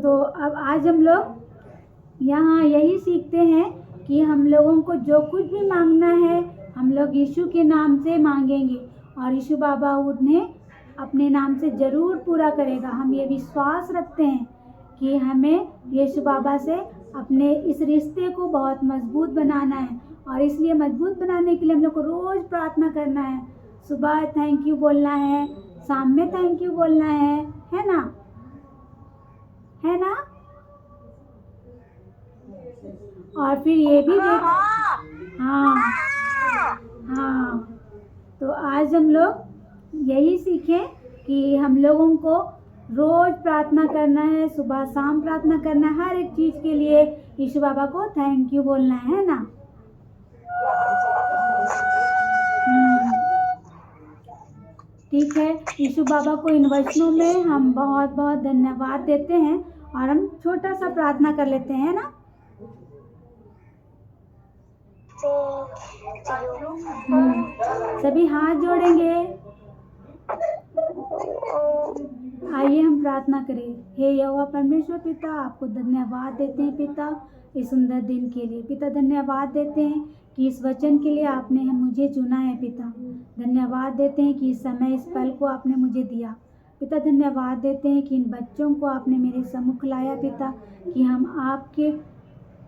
Speaker 6: तो अब आज हम लोग यहाँ यही सीखते हैं कि हम लोगों को जो कुछ भी मांगना है हम लोग यीशु के नाम से मांगेंगे और यीशु बाबा उन्हें अपने नाम से ज़रूर पूरा करेगा। हम ये विश्वास रखते हैं कि हमें यीशु बाबा से अपने इस रिश्ते को बहुत मजबूत बनाना है और इसलिए मजबूत बनाने के लिए हम लोग को रोज़ प्रार्थना करना है। सुबह थैंक यू बोलना है, शाम में थैंक यू बोलना है ना? है ना? और फिर ये भी हाँ, तो आज हम लोग यही सीखें कि हम लोगों को रोज़ प्रार्थना करना है, सुबह शाम प्रार्थना करना है, हर एक चीज़ के लिए यीशु बाबा को थैंक यू बोलना है ना? ठीक है, यीशु बाबा को इन वचनों में हम बहुत बहुत धन्यवाद देते हैं और हम छोटा सा प्रार्थना कर लेते हैं ना? सभी हाथ जोड़ेंगे। आइए हम प्रार्थना करें। हे यहोवा परमेश्वर पिता, आपको धन्यवाद देते हैं पिता इस सुंदर दिन के लिए। पिता धन्यवाद देते हैं कि इस वचन के लिए आपने मुझे चुना है पिता। धन्यवाद देते हैं कि इस समय इस पल को आपने मुझे दिया। पिता धन्यवाद देते हैं कि इन बच्चों को आपने मेरे सम्मुख लाया पिता, कि हम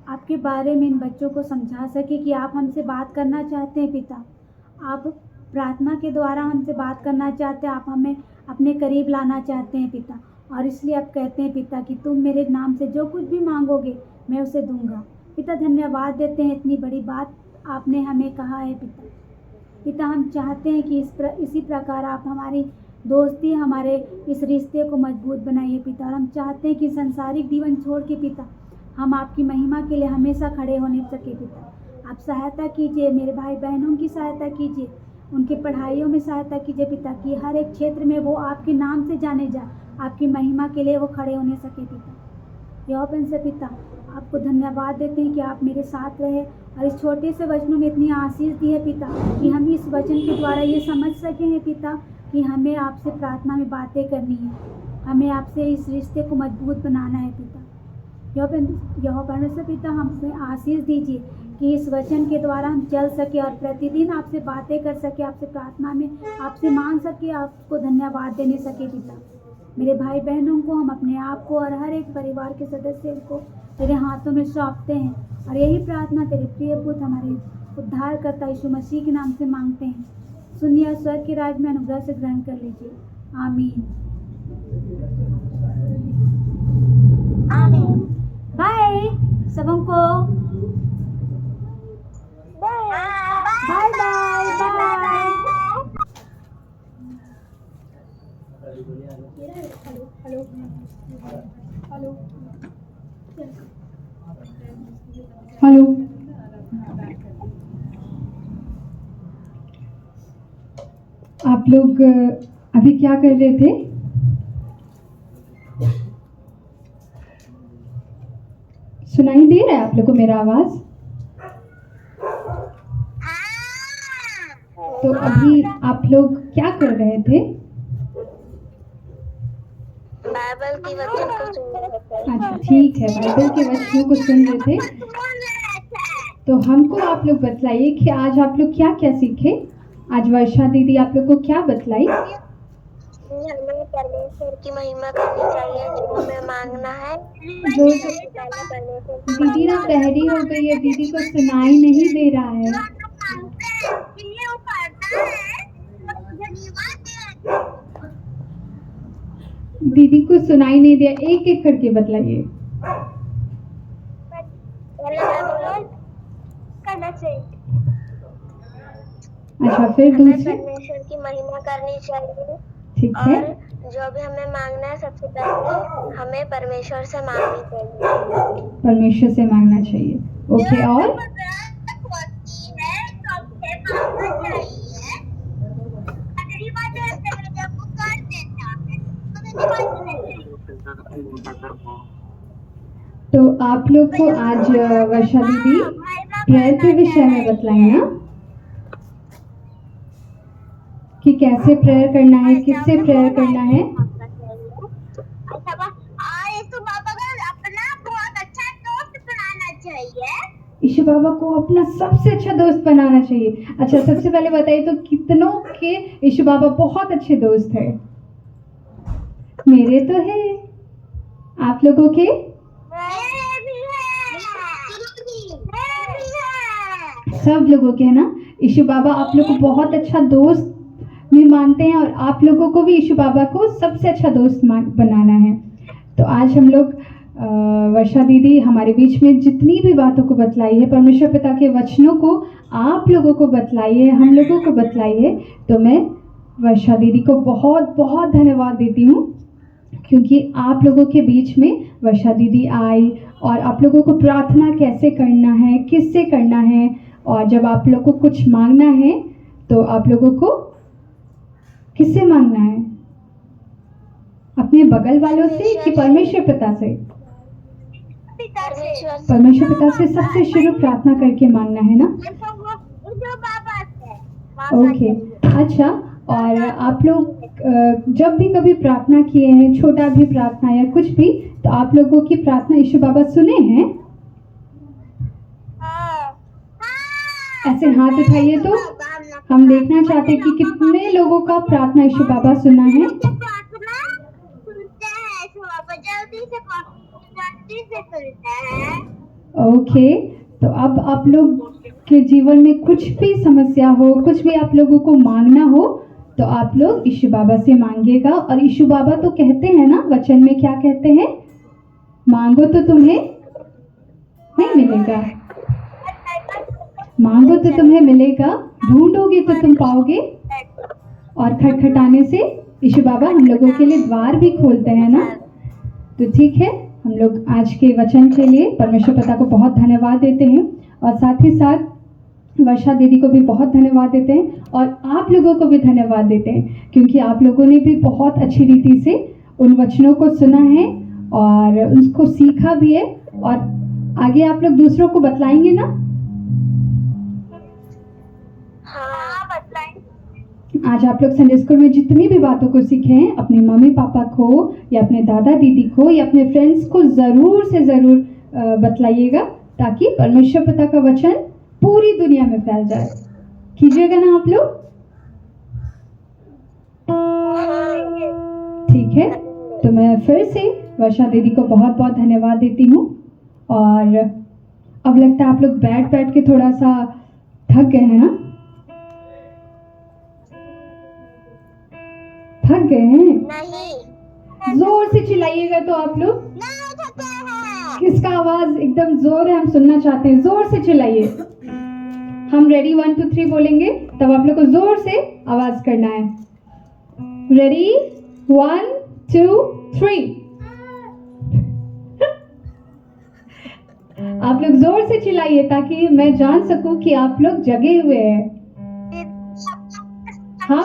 Speaker 6: आपके बारे में इन बच्चों को समझा सके कि आप हमसे बात करना चाहते हैं पिता। आप प्रार्थना के द्वारा हमसे बात करना चाहते हैं, आप हमें अपने करीब लाना चाहते हैं पिता। और इसलिए आप कहते हैं पिता कि तुम मेरे नाम से जो कुछ भी मांगोगे मैं उसे दूंगा। पिता धन्यवाद देते हैं, इतनी बड़ी बात आपने हमें कहा है पिता। पिता हम चाहते हैं कि इसी प्रकार आप हमारी दोस्ती, हमारे इस रिश्ते को मजबूत बनाइए पिता। और हम चाहते हैं कि संसारिक जीवन छोड़ के पिता हम आपकी महिमा के लिए हमेशा खड़े होने सके पिता। आप सहायता कीजिए, मेरे भाई बहनों की सहायता कीजिए, उनके पढ़ाइयों में सहायता कीजिए पिता, कि हर एक क्षेत्र में वो आपके नाम से जाने जाए, आपकी महिमा के लिए वो खड़े होने सके पिता। यहोवा से पिता आपको धन्यवाद देते हैं कि आप मेरे साथ रहे और इस छोटे से वचनों में इतनी आशीष दी है पिता, कि हम इस वचन के द्वारा ये समझ सके हैं पिता कि हमें आपसे प्रार्थना में बातें करनी है, हमें आपसे इस रिश्ते को मजबूत बनाना है पिता। यहोवा परमेश्वर पिता हमें आशीष दीजिए कि इस वचन के द्वारा हम चल सके और प्रतिदिन आपसे बातें कर सके, आपसे प्रार्थना में आपसे मांग सके, आपको धन्यवाद देने सके पिता। मेरे भाई बहनों को, हम अपने आप को और हर एक परिवार के सदस्य को तेरे हाथों में सौंपते हैं और यही प्रार्थना तेरे प्रिय पुत्र हमारे उद्धारकर्ता यीशु मसीह के नाम से मांगते हैं। सुनिए और स्वर्ग के राज में अनुग्रह से ग्रहण कर लीजिए। आमीन। बाय सबों को। Bye bye bye.
Speaker 4: हेलो, आप लोग अभी क्या कर रहे थे? सुनाई दे रहा है आप लोग को मेरा आवाज? तो अभी आप लोग क्या कर रहे थे?
Speaker 3: बाइबल की वचन को सुन रहे थे।
Speaker 4: अच्छा ठीक है, बाइबल के वचनों को सुन रहे थे। तो हमको आप लोग बतलाइए कि आज आप लोग क्या क्या सीखे। आज वर्षा दीदी आप लोग को क्या बतलाई?
Speaker 3: हमें परमेश्वर की महिमा करनी चाहिए, जो हमें मांगना है।
Speaker 4: जो दीदी ना बहरी हो गई है, दीदी को सुनाई नहीं दे रहा है। दीदी को सुनाई नहीं दिया, एक एक करके बतलाइए।
Speaker 3: करना चाहिए।
Speaker 4: अच्छा फिर
Speaker 3: हमें
Speaker 4: दूसरे?
Speaker 3: परमेश्वर की महिमा करनी चाहिए।
Speaker 4: ठीक है,
Speaker 3: और जो भी हमें मांगना है सबसे पहले हमें परमेश्वर से मांगनी चाहिए।
Speaker 4: परमेश्वर से मांगना चाहिए। ओके, और तो आप लोग को आज वर्षा दीदी प्रेयर के विषय में बतलाई ना, कि कैसे प्रेयर करना है, किससे प्रेयर करना है।
Speaker 3: अपना बहुत अच्छा दोस्त बनाया चाहिए?
Speaker 6: यीशु बाबा को अपना सबसे अच्छा दोस्त बनाना चाहिए। अच्छा, सबसे पहले बताइए तो कितनों के यीशु बाबा बहुत अच्छे दोस्त हैं? मेरे तो है, आप लोगों के? सब लोगों के है ना। यीशु बाबा आप लोग को बहुत अच्छा दोस्त भी मानते हैं और आप लोगों को भी यीशु बाबा को सबसे अच्छा दोस्त बनाना है। तो आज हम लोग वर्षा दीदी हमारे बीच में जितनी भी बातों को बतलाई है, परमेश्वर पिता के वचनों को आप लोगों को बतलाई है, हम लोगों को बतलाई है। तो मैं वर्षा दीदी को बहुत बहुत धन्यवाद देती हूँ, क्योंकि आप लोगों के बीच में वर्षा दीदी आई और आप लोगों को प्रार्थना कैसे करना है, किससे करना है, और जब आप लोगों को कुछ मांगना है तो आप लोगों को किससे मांगना है? अपने बगल वालों से कि परमेश्वर पिता से? परमेश्वर पिता से सबसे शुरू प्रार्थना करके मांगना है ना। ओके, अच्छा। और आप लोग जब भी कभी प्रार्थना किए हैं, छोटा भी प्रार्थना या कुछ भी, तो आप लोगों की प्रार्थना यीशु बाबा सुने हैं? ऐसे हाथ उठाइए तो हम देखना चाहते हैं कि कितने लोगों का प्रार्थना यीशु बाबा सुना है। ओके, तो अब आप लोग के जीवन में कुछ भी समस्या हो, कुछ भी आप लोगों को मांगना हो, तो आप लोग यीशु बाबा से मांगिएगा। और यीशु बाबा तो कहते हैं ना वचन में, क्या कहते हैं? मांगो तो तुम्हें नहीं मिलेगा, मांगो तो तुम्हें मिलेगा, ढूंढोगे तो तुम पाओगे, और खटखटाने से यीशु बाबा हम लोगों के लिए द्वार भी खोलते हैं ना। तो ठीक है, हम लोग आज के वचन के लिए परमेश्वर पिता को बहुत धन्यवाद देते हैं, और साथ ही साथ वर्षा दीदी को भी बहुत धन्यवाद देते हैं, और आप लोगों को भी धन्यवाद देते हैं, क्योंकि आप लोगों ने भी बहुत अच्छी रीति से उन वचनों को सुना है और उसको सीखा भी है, और आगे आप लोग दूसरों को बतलाएंगे ना।
Speaker 3: हाँ, बताएं।
Speaker 6: आज आप लोग संडे स्कूल में जितनी भी बातों को सीखे हैं, अपने मम्मी पापा को या अपने दादा दीदी को या अपने फ्रेंड्स को ज़रूर से ज़रूर बतलाइएगा, ताकि परमेश्वर पिता का वचन पूरी दुनिया में फैल जाए। कीजिएगा ना आप लोग? ठीक है, तो मैं फिर से वर्षा दीदी को बहुत बहुत धन्यवाद देती हूँ। और अब लगता है आप लोग बैठ बैठ के थोड़ा सा थक गए हैं ना? थक गए हैं?
Speaker 3: नहीं,
Speaker 6: जोर से चिल्लाइएगा तो आप लोग।
Speaker 3: नहीं थके हैं।
Speaker 6: किसका आवाज एकदम जोर है, हम सुनना चाहते हैं, जोर से चिल्लाइए। हम रेडी 1 2 3 बोलेंगे, तब आप लोग को जोर से आवाज करना है। रेडी 1 2 3। आप लोग जोर से चिल्लाइए ताकि मैं जान सकूं कि आप लोग जगे हुए हैं। हम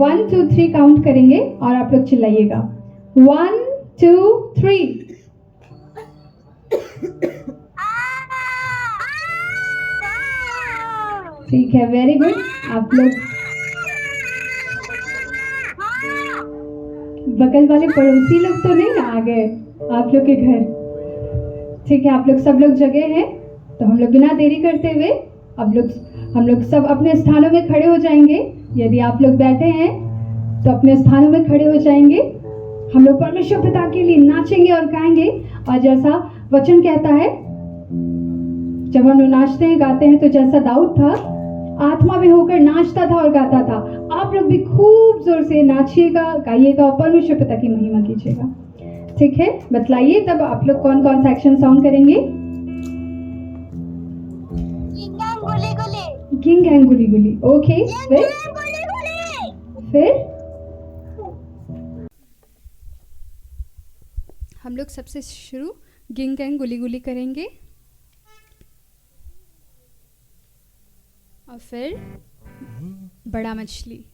Speaker 6: 1 2 3 काउंट करेंगे और आप लोग चिल्लाइएगा। 1 2 3। ठीक है, वेरी गुड। आप लोग बगल वाले पड़ोसी लोग तो नहीं ना आ गए आप लोग के घर? ठीक है, आप लोग सब लोग जगह हैं, तो हम लोग बिना देरी करते हुए हम लोग सब अपने स्थानों में खड़े हो जाएंगे। यदि आप लोग बैठे हैं तो अपने स्थानों में खड़े हो जाएंगे। हम लोग परमेश्वर पिता के लिए नाचेंगे और गाएंगे, और जैसा वचन कहता है, जब हम लोग नाचते हैं गाते हैं, तो जैसा दाऊद था, आत्मा में होकर नाचता था और गाता था, आप लोग भी खूब जोर से नाचिएगा, गाइएगा और परमेश्वर पिता की महिमा कीजिएगा। ठीक है, बतलाइए तब आप लोग कौन कौन सा एक्शन सॉन्ग करेंगे?
Speaker 3: गुली गुली।
Speaker 6: किंग गैंग गुली गुली। ओके, फिर
Speaker 7: हम लोग सबसे शुरू गिंग गैंग गुली गुली करेंगे, और फिर बड़ा मछली।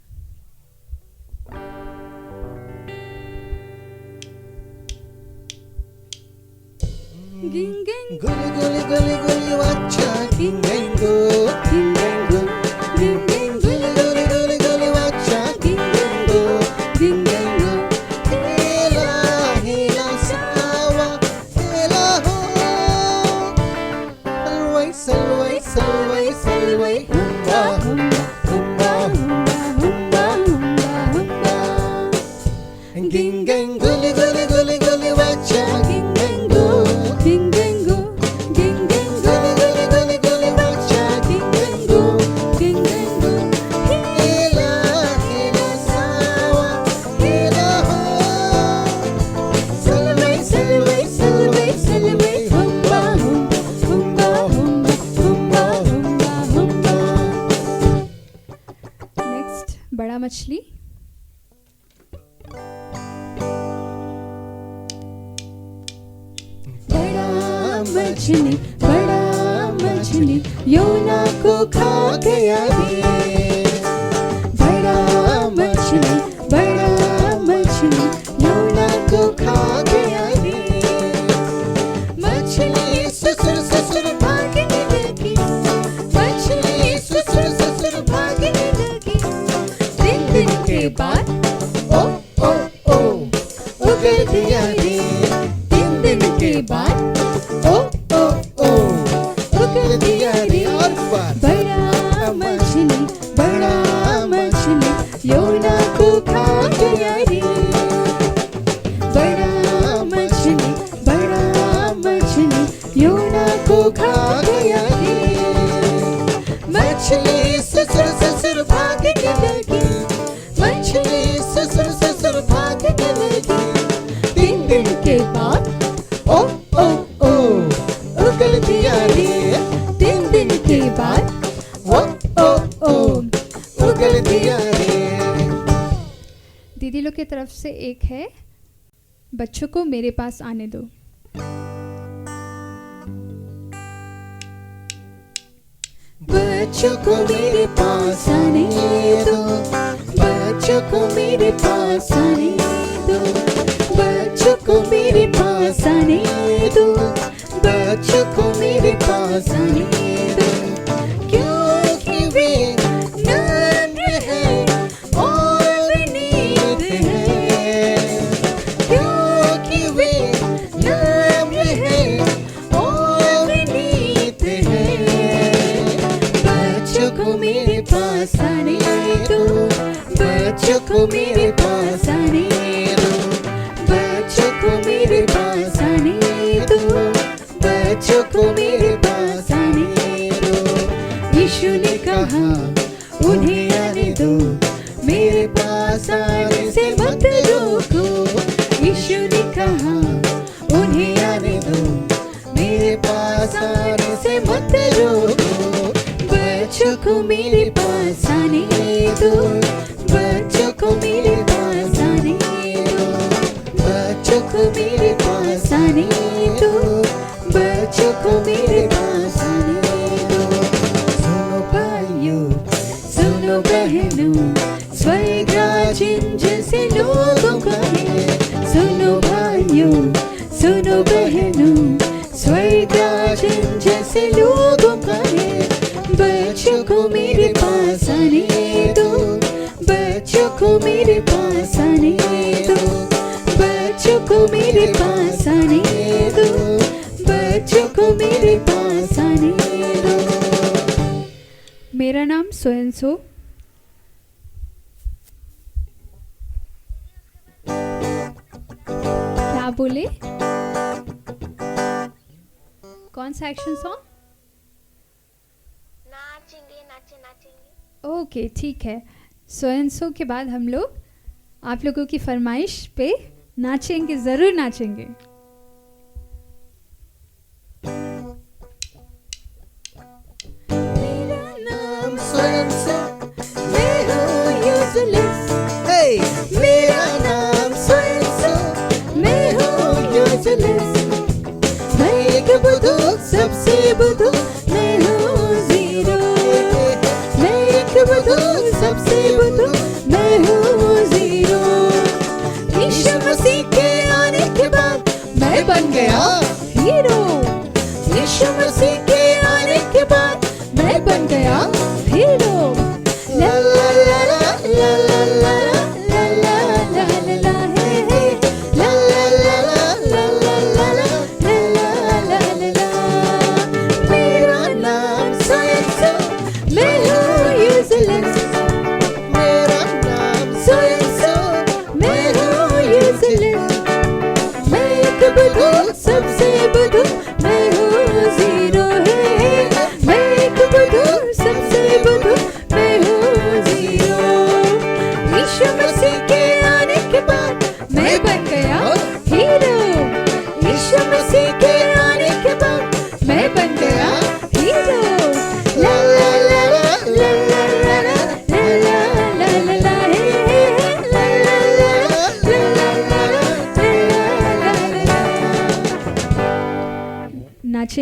Speaker 7: गिंग गैंग
Speaker 5: गुली गुली गुली गुली वाचा गिंग गैंग गो
Speaker 7: गिंग गैंग गिंग गैंग
Speaker 5: गुली गुली गुली गुली वाचा गिंग गैंग गो
Speaker 7: गिंग गैंग
Speaker 5: हेला हेला सावा हेला हो सलवै सलवै हुम्बा हुम्बा हुम्बा हुम्बा हुम्बा गिंगें गुली गुली गुली गुली बच्चा गिंगें गो गिंगें गो गिंगें गुली गुली गुली गुली बच्चा गिंगें गो हीला हीला सावा हीला हो सलवै सलवै सलवै सलवै हुम्बा हुम्बा हुम्बा हुम्बा हुम्बा
Speaker 7: नेक्स्ट बड़ा मछली।
Speaker 5: बड़ा मछली योना को खा गया रे बड़ा मछली योना को खा गया रे मछली ससुर ससुर भागने लगी मछली ससुर ससुर भागने लगी दिन के बाद ओ ओ ओ उगल दिया रे दिन के बाद ओ ओ ओ उगल दिया रे और बड़ा मछली योना को खा गया रे बड़ा मछली योना को खा गया रे मछली ससुर ससुर भागने लगी मछली ससुर ससुर भागने लगी दिन के बाद ओ ओ ओ उगल दिया रे दिन के बाद ओ ओ ओ उगल दिया रे
Speaker 7: दीदी लोग की तरफ से एक है, बच्चों को मेरे पास आने दो।
Speaker 5: बच्चों को मेरे पास आने दो बच्चों को मेरे पास आने दो बच्चों को मेरे पास आने दो बच्चों को मेरे पास आने दो क्योंकि वे नन्हे हैं और नीत हैं क्योंकि वे नन्हे हैं और नीत हैं बच्चों को मेरे पास आने दो बच्चों को मेरे पास आने दो बच्चों को मेरे पास आने दो बच्चों को मेरे पास आने दो यीशु ने कहा उन्हें आने दो मेरे पास आने से मत रोको यीशु ने कहा उन्हें आने दो मेरे पास आने से मत रोको बच्चों को मेरे पास आने दो बच्चों को मेरे पास आने दो बच्चों को मेरे पास आने दो बच्चों को मेरे पास आने दो सुनो भाइयों सुनो बहनों स्वर्ग राज्य जैसे लोगों का है सुनो भाइयों सुनो बहनों स्वर्ग राज्य जैसे लोगों का है बच्चों को मेरे पास आने दो बच्चों को मेरे पास आने दो बच्चों को मेरे पास आने दो बच्चों को मेरे पास आने दो
Speaker 7: मेरा नाम सोयनसो। क्या बोले? कौन सा एक्शन सॉन्ग?
Speaker 3: नाचेंगे नाचे नाचेंगे।
Speaker 7: ओके ठीक है। सोयनसो के बाद हम लोग आप लोगों की फरमाइश पे नाचेंगे, ज़रूर नाचेंगे।
Speaker 5: मेरा नाम सोयनसो मैं हूँ यूजलेस मेरा नाम सोयनसो मैं हूँ यूजलेस मैं एक बुद्धू सबसे बुद्धू मैं हूँ जीरो मैं एक बुद्धू सबसे बुद्धू मैं हूँ जीरो यीशु मसीह के आने के बाद मैं बन गया हीरो यीशु मसीह के आने के बाद मैं बन गया हीरो ला ला ला ला ला ला ला ला ला ला ला हे हे ला ला ला ला ला ला ला ला ला ला ला ला मेरा नाम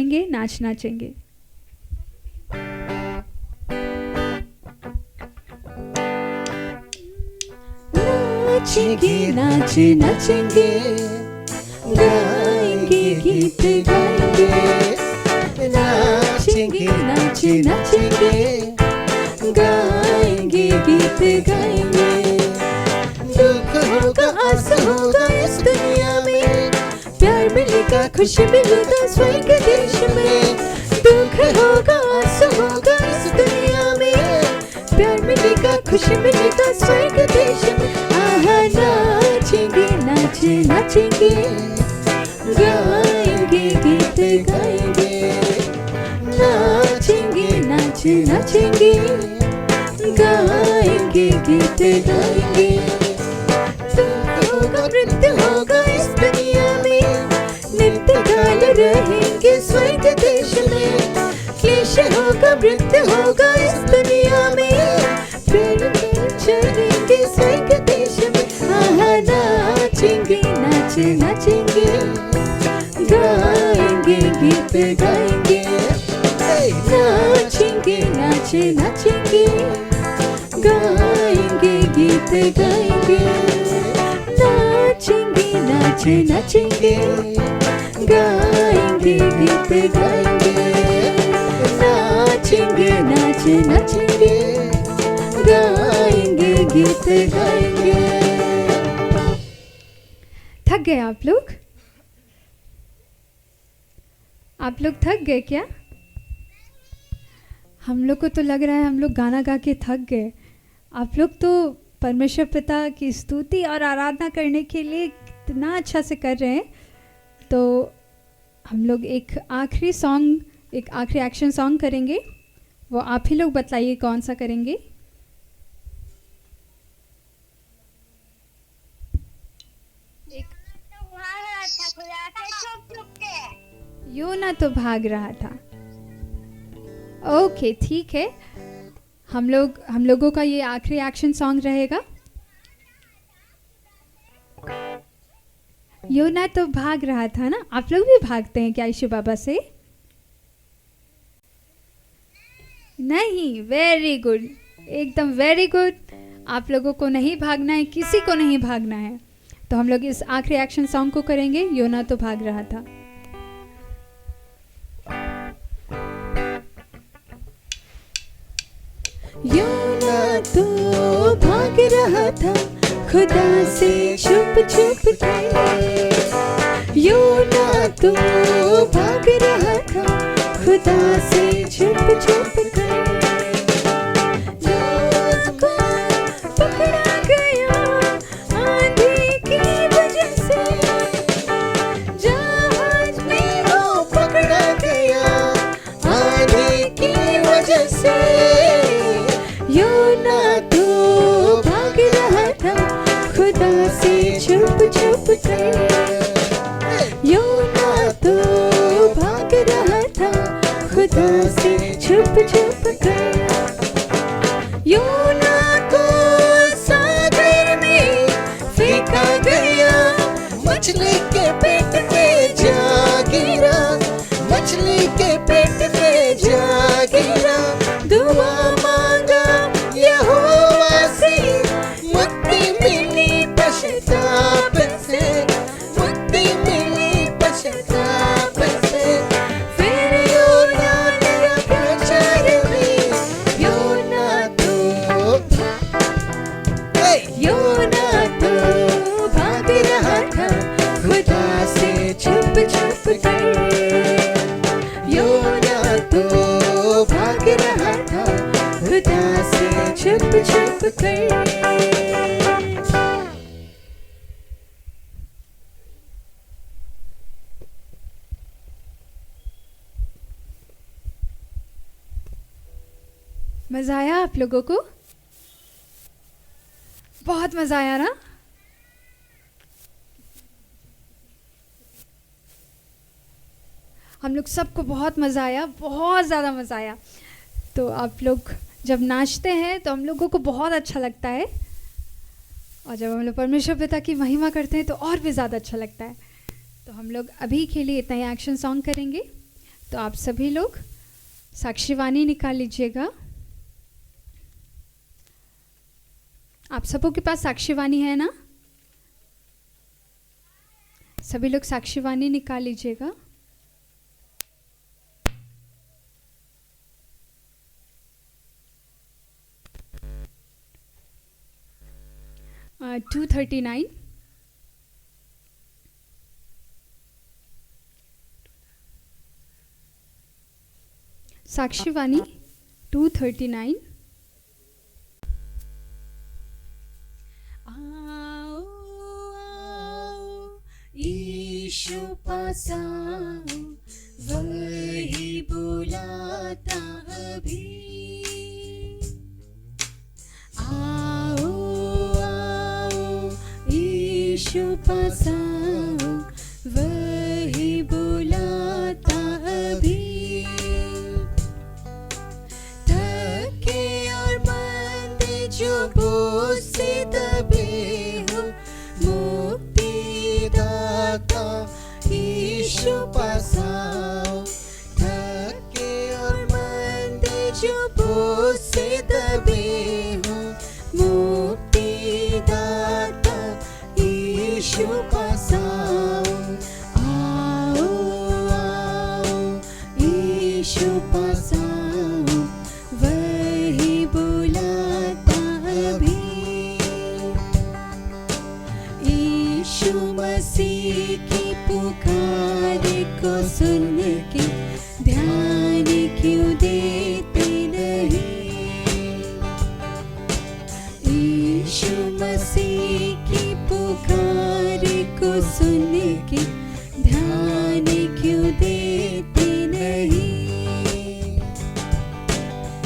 Speaker 7: नाचेंगे, नाच नाचेंगे।
Speaker 5: नाचेंगे नाच नाचेंगे गाएंगे गीत गाएंगे नाचेंगे नाच नाचेंगे गाएंगे गीत गाएंगे दुख होगा आस होगा इस दुनिया में प्यार मिलेगा खुशी मिलेगा स्वर्ग देश में दुख होगा आस होगा इस दुनिया में प्यार मिलेगा खुशी मिलेगा स्वर्ग देश में आहा नाचेंगे नाच नाचेंगे गाएंगे गीत गाएंगे नाचेंगे नाच नाचेंगे गाएंगे गीत गाएंगे होगा नृत्य होगा इस दुनिया में नृत्य गाल रहेंगे स्वर्ग देश में क्लेश होगा नृत्य होगा इस दुनिया में प्रेम में चलेंगे स्वर्ग देश में आहा नाचेंगे नाच नाचेंगे गाएंगे गीत गाएंगे नाचेंगे नाच नाचेंगे गाएंगे गीत गाएंगे नाचेंगे नाच नाचेंगे गाएंगे गीत गाएंगे नाचेंगे नाच नाचेंगे गाएंगे गीत गाएंगे।
Speaker 7: थक गए आप लोग? आप लोग थक गए क्या? हम लोग को तो लग रहा है हम लोग गाना गा के थक गए। आप लोग तो परमेश्वर पिता की स्तुति और आराधना करने के लिए कितना अच्छा से कर रहे हैं। तो हम लोग एक आखिरी सॉन्ग, एक आखिरी एक्शन सॉन्ग करेंगे। वो आप ही लोग बतलाइए कौन सा करेंगे। योना तो भाग रहा था। ओके ठीक है, हम लोगों का ये आखिरी एक्शन सॉन्ग रहेगा। योना तो भाग रहा था ना। आप लोग भी भागते हैं क्या यीशु बाबा से? नहीं, वेरी गुड, एकदम वेरी गुड। आप लोगों को नहीं भागना है, किसी को नहीं भागना है। तो हम लोग इस आखिरी एक्शन सॉन्ग को करेंगे, योना तो भाग रहा था।
Speaker 5: योना तो भाग रहा था खुदा से छुप छुप के योना तो भाग रहा था खुदा से छुप छुप के को पकड़ा गया आंधी की वजह से जहाज में वो पकड़ा गया आंधी की वजह से योना तो भाग रहा था खुदा से छुप छुप कर योना तो भाग रहा था खुदा से छुप छुप कर योना को सागर में फेंका गया मछली के पेट में जा गिरा मछली के पेट में जा गिरा दुआ मांगा यहोवा से मुक्ति मिली पश्चाताप से मुक्ति मिली पश्चाताप से फिर योना ने प्रचार में योना तो भाग रहा था खुदा से छुप छुप कर योना तो भाग रहा था खुदा से छुप छुप कर
Speaker 7: मज़ा आया आप लोगों को? बहुत मज़ा आया ना? हम लोग सबको बहुत मज़ा आया, बहुत ज़्यादा मज़ा आया। तो आप लोग जब नाचते हैं तो हम लोगों को बहुत अच्छा लगता है, और जब हम लोग परमेश्वर पिता की महिमा करते हैं तो और भी ज़्यादा अच्छा लगता है। तो हम लोग अभी के लिए इतना ही एक्शन सॉन्ग करेंगे, तो आप सभी लोग साक्षीवाणी निकाल लीजिएगा। आप सबों के पास साक्षीवाणी है ना? सभी लोग साक्षीवाणी निकाल लीजिएगा। uh, 239 साक्षीवाणी 239।
Speaker 4: आओ आओ यीशु पास आओ, वही बुलाता अभी। आओ आओ यीशु पास आओ, वही बुलाता अभी। थके और बंद जो बोझ से दबे हो, मुक्ति दाता यीशु पास आओ। थके और बंद जो बोझ से दबे हो, मुक्ति दाता यीशु पास आओ। आओ आओ यीशु पास आओ, वही बुलाता अभी। यीशु मसीह की पुकार को सुन के ध्यान क्यों देते नहीं? यीशु मसीह की पुकार को सुन के ध्यान क्यों देते नहीं?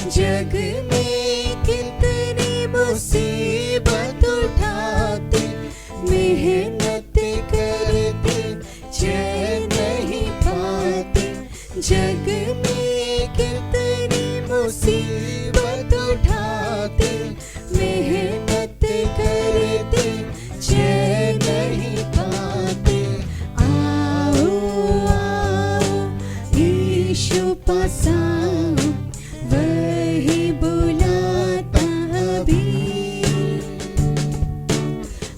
Speaker 4: जग में कितनी मुसीबत उठाते, मेहनत करते चैन नहीं पाते। जग में कितनी मुसीबत उठाते, मेहनत करते चैन नहीं पाते। आओ आओ यीशु पास आओ, वही बुलाता अभी।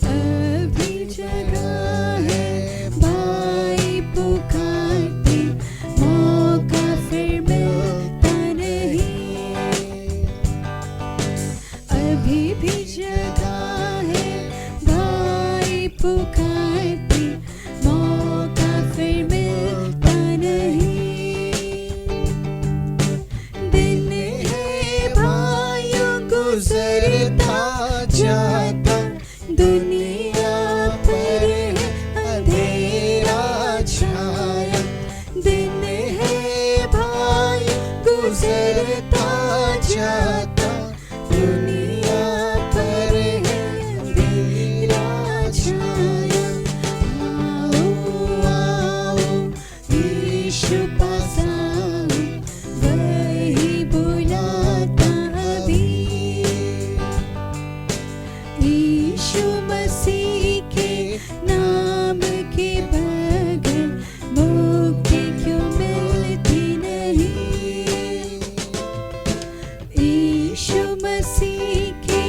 Speaker 4: अभी जगह है भाई पुकारते, मौका फिर मिलता नहीं। अभी भी जगह है भाई पुकारते, मौका फिर मिलता नहीं। दिन है भाइयों गुजरता जाता, दुनिया पर है अंधेरा छाया। दिन है भाई गुजरता जाता, दुनिया पर है अंधेरा छाया। आओ आओ यीशु पास आओ, वही बुलाता अभी। यीशु मसीह के नाम के बगैर मुक्ति क्यों मिलती नहीं? यीशु मसीह के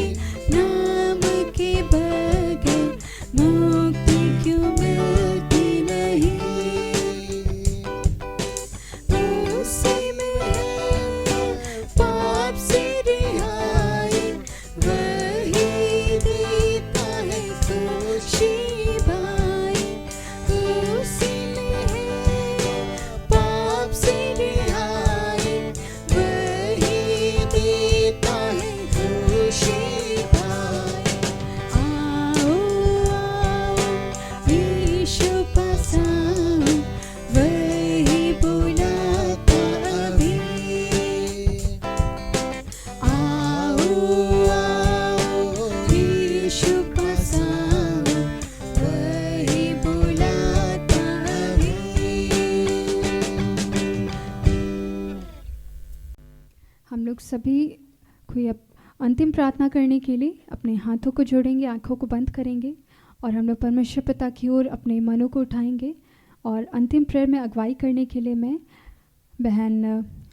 Speaker 4: नाम के बगैर मुक्ति क्यों मिलती नहीं? उसी में है पाप से रिहाई, वही देता है खुशी भाई। उसी में है पाप से रिहाई, वही देता है खुशी भाई। आओ आओ यीशु पास आओ, वही बुलाता अभी। आओ आओ यीशु पास आओ, वही बुलाता अभी।
Speaker 7: हम लोग सभी कोई अंतिम प्रार्थना करने के लिए अपने हाथों को जोड़ेंगे, आंखों को बंद करेंगे और हम लोग परमेश्वर पिता की ओर अपने मनों को उठाएंगे। और अंतिम प्रेयर में अगुवाई करने के लिए मैं बहन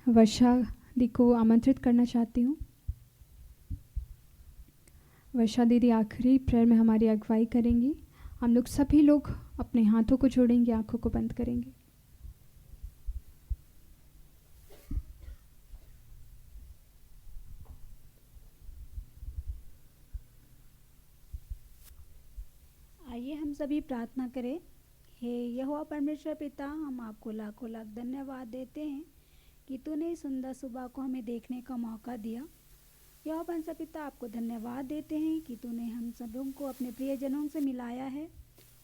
Speaker 7: वर्षा दी को आमंत्रित करना चाहती हूँ। वर्षा दीदी आखिरी प्रेयर में हमारी अगुवाई करेंगी। हम लोग सभी लोग अपने हाथों को जोड़ेंगे, आंखों को बंद करेंगे। आइए हम सभी प्रार्थना करें। हे यहोवा परमेश्वर पिता, हम आपको लाखों लाख धन्यवाद देते हैं कि तूने इस सुंदर सुबह को हमें देखने का मौका दिया। यहोवा परमेश्वर पिता, आपको धन्यवाद देते हैं कि तूने हम सबों को अपने प्रियजनों से मिलाया है।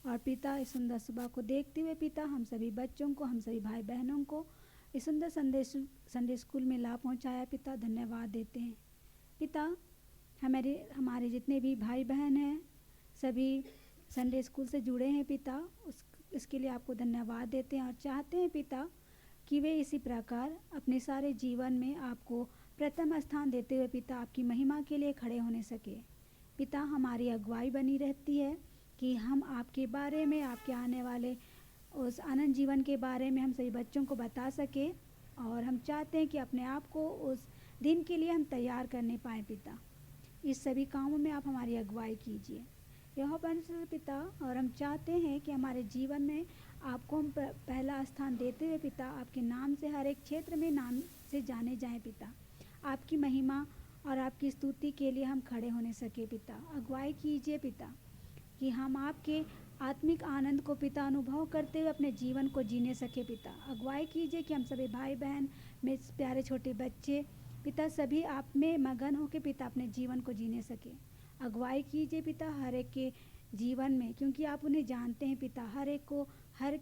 Speaker 7: और पिता, इस सुंदर सुबह को देखते हुए पिता, हम सभी बच्चों को, हम सभी भाई बहनों को इस सुंदर संडे स्कूल में ला पहुँचाया। पिता धन्यवाद देते हैं। पिता, हमारे जितने भी भाई बहन हैं सभी संडे स्कूल से जुड़े हैं पिता, इसके लिए आपको धन्यवाद देते हैं और चाहते हैं पिता कि वे इसी प्रकार अपने सारे जीवन में आपको प्रथम स्थान देते हुए पिता आपकी महिमा के लिए खड़े होने सके। पिता, हमारी अगुवाई बनी रहती है कि हम आपके बारे में, आपके आने वाले उस आनंद जीवन के बारे में हम सभी बच्चों को बता सके। और हम चाहते हैं कि अपने आप को उस दिन के लिए हम तैयार करने पाएँ। पिता, इस सभी कामों में आप हमारी अगुवाई कीजिए यहोवा परमेश्वर पिता। और हम चाहते हैं कि हमारे जीवन में आपको हम पहला स्थान देते हुए पिता आपके नाम से हर एक क्षेत्र में नाम से जाने जाएं पिता। आपकी महिमा और आपकी स्तुति के लिए हम खड़े होने सके पिता। अगुवाई कीजिए पिता कि हम आपके आत्मिक आनंद को पिता अनुभव करते हुए अपने जीवन को जीने सके पिता। अगुवाई कीजिए कि हम सभी भाई बहन में प्यारे छोटे बच्चे पिता सभी आप में मगन होकर पिता अपने जीवन को जीने सके। अगुवाई कीजिए पिता हर एक के जीवन में, क्योंकि आप उन्हें जानते हैं पिता। हर एक को हर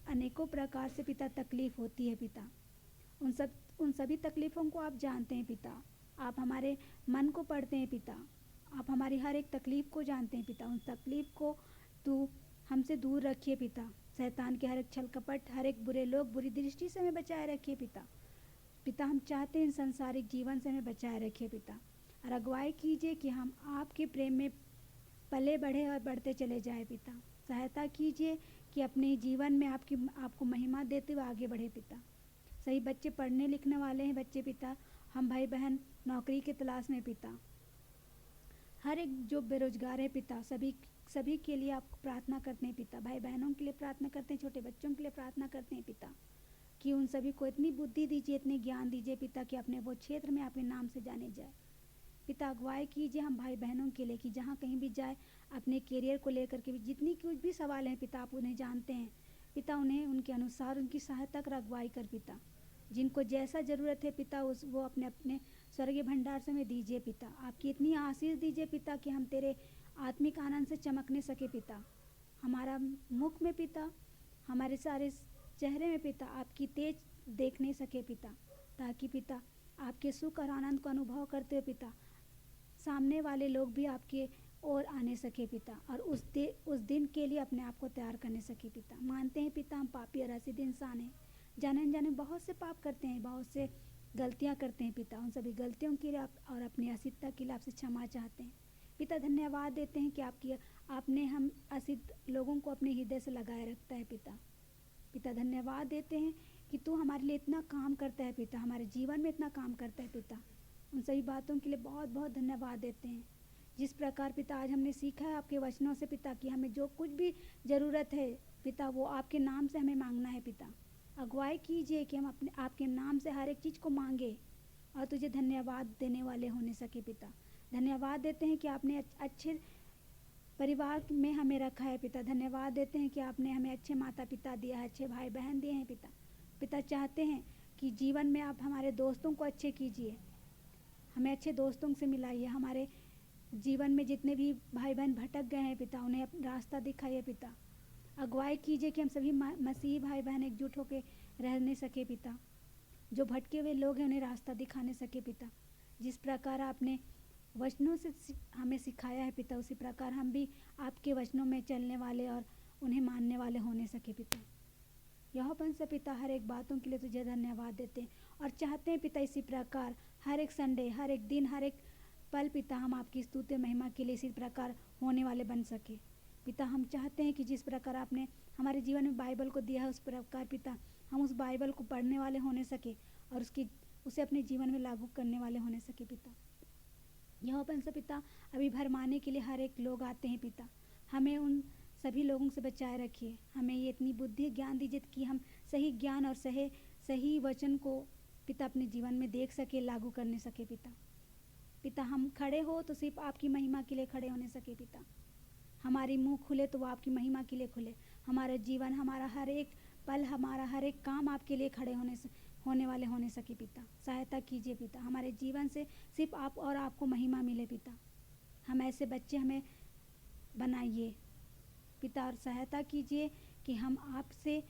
Speaker 7: अनेकों प्रकार से पिता तकलीफ़ होती है पिता। उन सभी तकलीफ़ों को आप जानते हैं पिता। आप हमारे मन को पढ़ते हैं पिता। आप हमारी हर एक तकलीफ़ को जानते हैं पिता। उन तकलीफ़ को तू हमसे दूर रखिए पिता। शैतान के हर एक छल कपट, हर एक बुरे लोग, बुरी दृष्टि से हमें बचाए रखिए पिता। पिता, हम चाहते हैं इन संसारिक जीवन से हमें बचाए रखिए पिता। और अगुवाई कीजिए कि हम आपके प्रेम में पले बढ़े और बढ़ते चले जाए पिता। सहायता कीजिए कि अपने जीवन में आपको महिमा देते हुए आगे बढ़े पिता। सही बच्चे पढ़ने लिखने वाले हैं बच्चे पिता। हम भाई बहन नौकरी की तलाश में पिता। हर एक जो बेरोजगार है पिता, सभी के लिए आपको प्रार्थना करते हैं पिता। भाई बहनों के लिए प्रार्थना करते हैं, छोटे बच्चों के लिए प्रार्थना करते हैं पिता कि उन सभी को इतनी बुद्धि दीजिए, इतने ज्ञान दीजिए पिता कि अपने वो क्षेत्र में आपके नाम से जाने जाए पिता। अगुवाई कीजिए हम भाई बहनों के लिए कि जहाँ कहीं भी जाए अपने करियर को लेकर के भी जितनी कुछ भी सवाल हैं पिता आप उन्हें जानते हैं पिता। उन्हें उनके अनुसार उनकी सहायता कर अगुवाई कर पिता। जिनको जैसा ज़रूरत है पिता वो अपने अपने स्वर्गीय भंडार से हमें दीजिए पिता। आपकी इतनी आशीष दीजिए पिता कि हम तेरे आत्मिक आनंद से चमकने सके पिता। हमारा मुख में पिता, हमारे सारे चेहरे में पिता आपकी तेज देखने सके पिता, ताकि पिता आपके सुख और आनंद को अनुभव करते हुए पिता सामने वाले लोग भी आपके ओर आने सके पिता। और उस दिन के लिए अपने आप को तैयार करने सके पिता। मानते हैं पिता हम पापी और असिद्ध इंसान हैं, जाने अनजाने बहुत से पाप करते हैं, बहुत से गलतियां करते हैं पिता। उन सभी गलतियों के लिए और अपनी असिद्धता के लिए आपसे क्षमा चाहते हैं पिता। धन्यवाद देते हैं कि आपने हम असिद्ध लोगों को अपने हृदय से लगाए रखता है पिता। पिता धन्यवाद देते हैं कि तू हमारे लिए इतना काम करता है पिता, हमारे जीवन में इतना काम करता है पिता। उन सभी बातों के लिए बहुत बहुत धन्यवाद देते हैं। जिस प्रकार पिता आज हमने सीखा है आपके वचनों से पिता कि हमें जो कुछ भी ज़रूरत है पिता वो आपके नाम से हमें मांगना है पिता। अगुवाई कीजिए कि हम अपने आपके नाम से हर एक चीज़ को मांगे और तुझे धन्यवाद देने वाले होने सके पिता। धन्यवाद देते हैं कि आपने अच्छे परिवार में हमें रखा है पिता। धन्यवाद देते हैं कि आपने हमें अच्छे माता पिता दिया है, अच्छे भाई बहन दिए हैं पिता। पिता चाहते हैं कि जीवन में आप हमारे दोस्तों को अच्छे कीजिए, हमें अच्छे दोस्तों से मिलाइए। हमारे जीवन में जितने भी भाई बहन भटक गए हैं पिता उन्हें रास्ता दिखाइए पिता। अगुवाई कीजिए कि हम सभी मसीही भाई बहन एकजुट होकर रहने सके पिता। जो भटके हुए लोग हैं उन्हें रास्ता दिखाने सके पिता। जिस प्रकार आपने वचनों से हमें सिखाया है पिता उसी प्रकार हम भी आपके वचनों में चलने वाले और उन्हें मानने वाले होने सके पिता। यहोवा से पिता हर एक बातों के लिए तुझे धन्यवाद देते हैं और चाहते हैं पिता इसी प्रकार हर एक संडे, हर एक दिन, हर एक पल पिता हम आपकी स्तुति महिमा के लिए इसी प्रकार होने वाले बन सके पिता। हम चाहते हैं कि जिस प्रकार आपने हमारे जीवन में बाइबल को दिया है उस प्रकार पिता
Speaker 6: हम उस बाइबल को पढ़ने वाले होने सके और उसे अपने जीवन में लागू करने वाले होने सके पिता। यह परमेश्वर पिता, अभी भरमाने के लिए हर एक लोग आते हैं पिता, हमें उन सभी लोगों से बचाए रखिए। हमें ये इतनी बुद्धि ज्ञान दीजिए कि हम सही ज्ञान और सही वचन को पिता अपने जीवन में देख सके, लागू करने सके पिता। हम खड़े हो तो सिर्फ आपकी महिमा के लिए खड़े होने सके पिता। हमारी मुंह खुले तो वो आपकी महिमा के लिए खुले। हमारा जीवन, हमारा हर एक पल, हमारा हर एक काम आपके लिए खड़े होने वाले होने सके पिता। सहायता कीजिए पिता, हमारे जीवन से सिर्फ आप और आपको महिमा मिले पिता। हम ऐसे बच्चे हमें बनाइए पिता, और सहायता कीजिए कि हम आपसे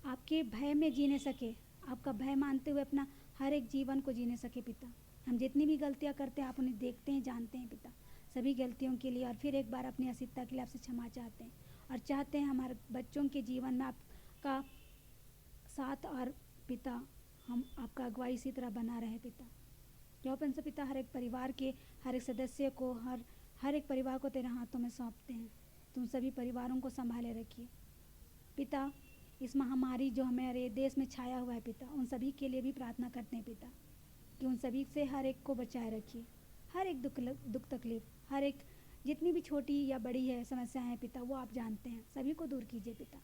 Speaker 6: आपके भय में जीने सके, आपका भय मानते हुए अपना हर एक जीवन को जीने सके पिता। हम जितनी भी गलतियां करते हैं आप उन्हें देखते हैं, जानते हैं पिता। सभी गलतियों के लिए और फिर एक बार अपनी असिद्धता के लिए आपसे क्षमा चाहते हैं और चाहते हैं हमारे बच्चों के जीवन में आपका साथ और पिता हम आपका अगुवाई इसी तरह बना रहे पिता। यहोवा से पिता, हर एक परिवार के हर एक सदस्य को, हर एक परिवार को तेरे हाथों में सौंपते हैं। तुम सभी परिवारों को संभाले रखिए पिता। इस महामारी जो हमारे देश में छाया हुआ है पिता, उन सभी के लिए भी प्रार्थना करते हैं पिता कि उन सभी से हर एक को बचाए रखिए। हर एक दुख तकलीफ, हर एक जितनी भी छोटी या बड़ी है समस्याएं हैं पिता, वो आप जानते हैं, सभी को दूर कीजिए पिता।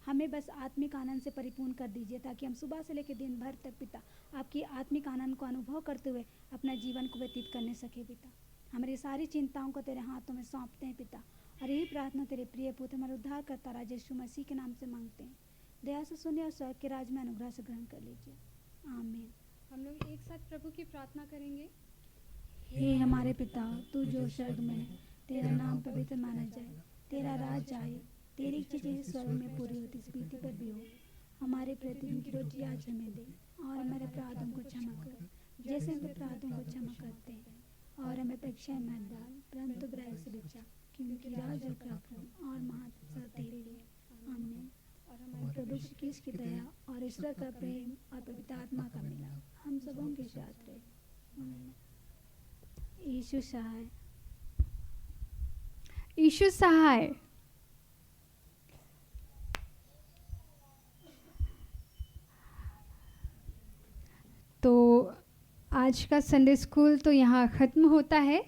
Speaker 6: हमें बस आत्मिक आनंद से परिपूर्ण कर दीजिए ताकि हम सुबह से लेकर दिन भर तक पिता आपकी आत्मिक आनंद को अनुभव करते हुए अपना जीवन को व्यतीत करने सके पिता। हमारी सारी चिंताओं को तेरे हाथों में सौंपते हैं पिता, और यही प्रार्थना तेरे प्रिय पुत्र हमारे उद्धार करता राजा यीशु मसीह के नाम से मांगते हैं। दया से सुनिए और स्वर्ग के राज में अनुग्रह से ग्रहण कर लीजिए, आमीन।
Speaker 7: हम लोग एक साथ प्रभु की प्रार्थना करेंगे।
Speaker 6: हे हमारे पिता, तू जो स्वर्ग में है, तेरा नाम पवित्र माना जाए, तेरा राज आए, तेरी इच्छा जैसे स्वर्ग में पूरी होती इस पृथ्वी पर भी हो। हमारे प्रतिदिन की रोटी आज हमें दे, और हमारे अपराधों को क्षमा कर जैसे हम अपराधों को क्षमा करते हैं, और हमें परीक्षा में मत डाल परंतु बुराई से बचा, क्योंकि राज और प्रभु और महत्व तेरे लिए, आमीन। और हमारे प्रभु श्री कृष्ण की दया और ईश्वर का प्रेम और पवित्र आत्मा का मिलाप हम सबों के साथ रहे, आमीन। यीशु सहाय,
Speaker 7: यीशु सहाय। तो आज का संडे स्कूल तो यहाँ ख़त्म होता है,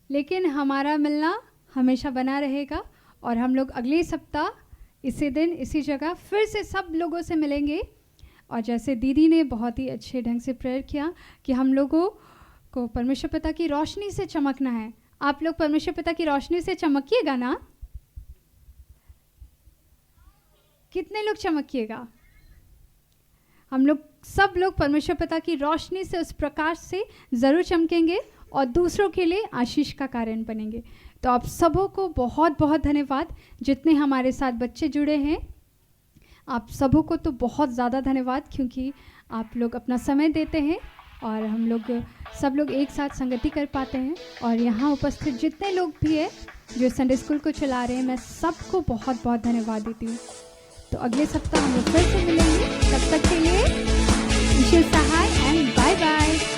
Speaker 7: लेकिन हमारा मिलना हमेशा बना रहेगा और हम लोग अगले सप्ताह इसी दिन इसी जगह फिर से सब लोगों से मिलेंगे। और जैसे दीदी ने बहुत ही अच्छे ढंग से प्रेयर किया कि हम लोगों को परमेश्वर पिता की रोशनी से चमकना है। आप लोग परमेश्वर पिता की रोशनी से चमकिएगा ना? कितने लोग चमकिएगा? हम लोग सब लोग परमेश्वर पिता की रोशनी से, उस प्रकाश से ज़रूर चमकेंगे और दूसरों के लिए आशीष का कारण बनेंगे। तो आप सबों को बहुत बहुत धन्यवाद, जितने हमारे साथ बच्चे जुड़े हैं आप सबों को तो बहुत ज़्यादा धन्यवाद, क्योंकि आप लोग अपना समय देते हैं और हम लोग सब लोग एक साथ संगति कर पाते हैं। और यहाँ उपस्थित जितने लोग भी हैं जो संडे स्कूल को चला रहे हैं, मैं सबको बहुत बहुत धन्यवाद देती हूँ। तो अगले सप्ताह हम लोग फिर से मिलेंगे, तब तक के लिए ईश्वर सहाय एंड बाय बाय।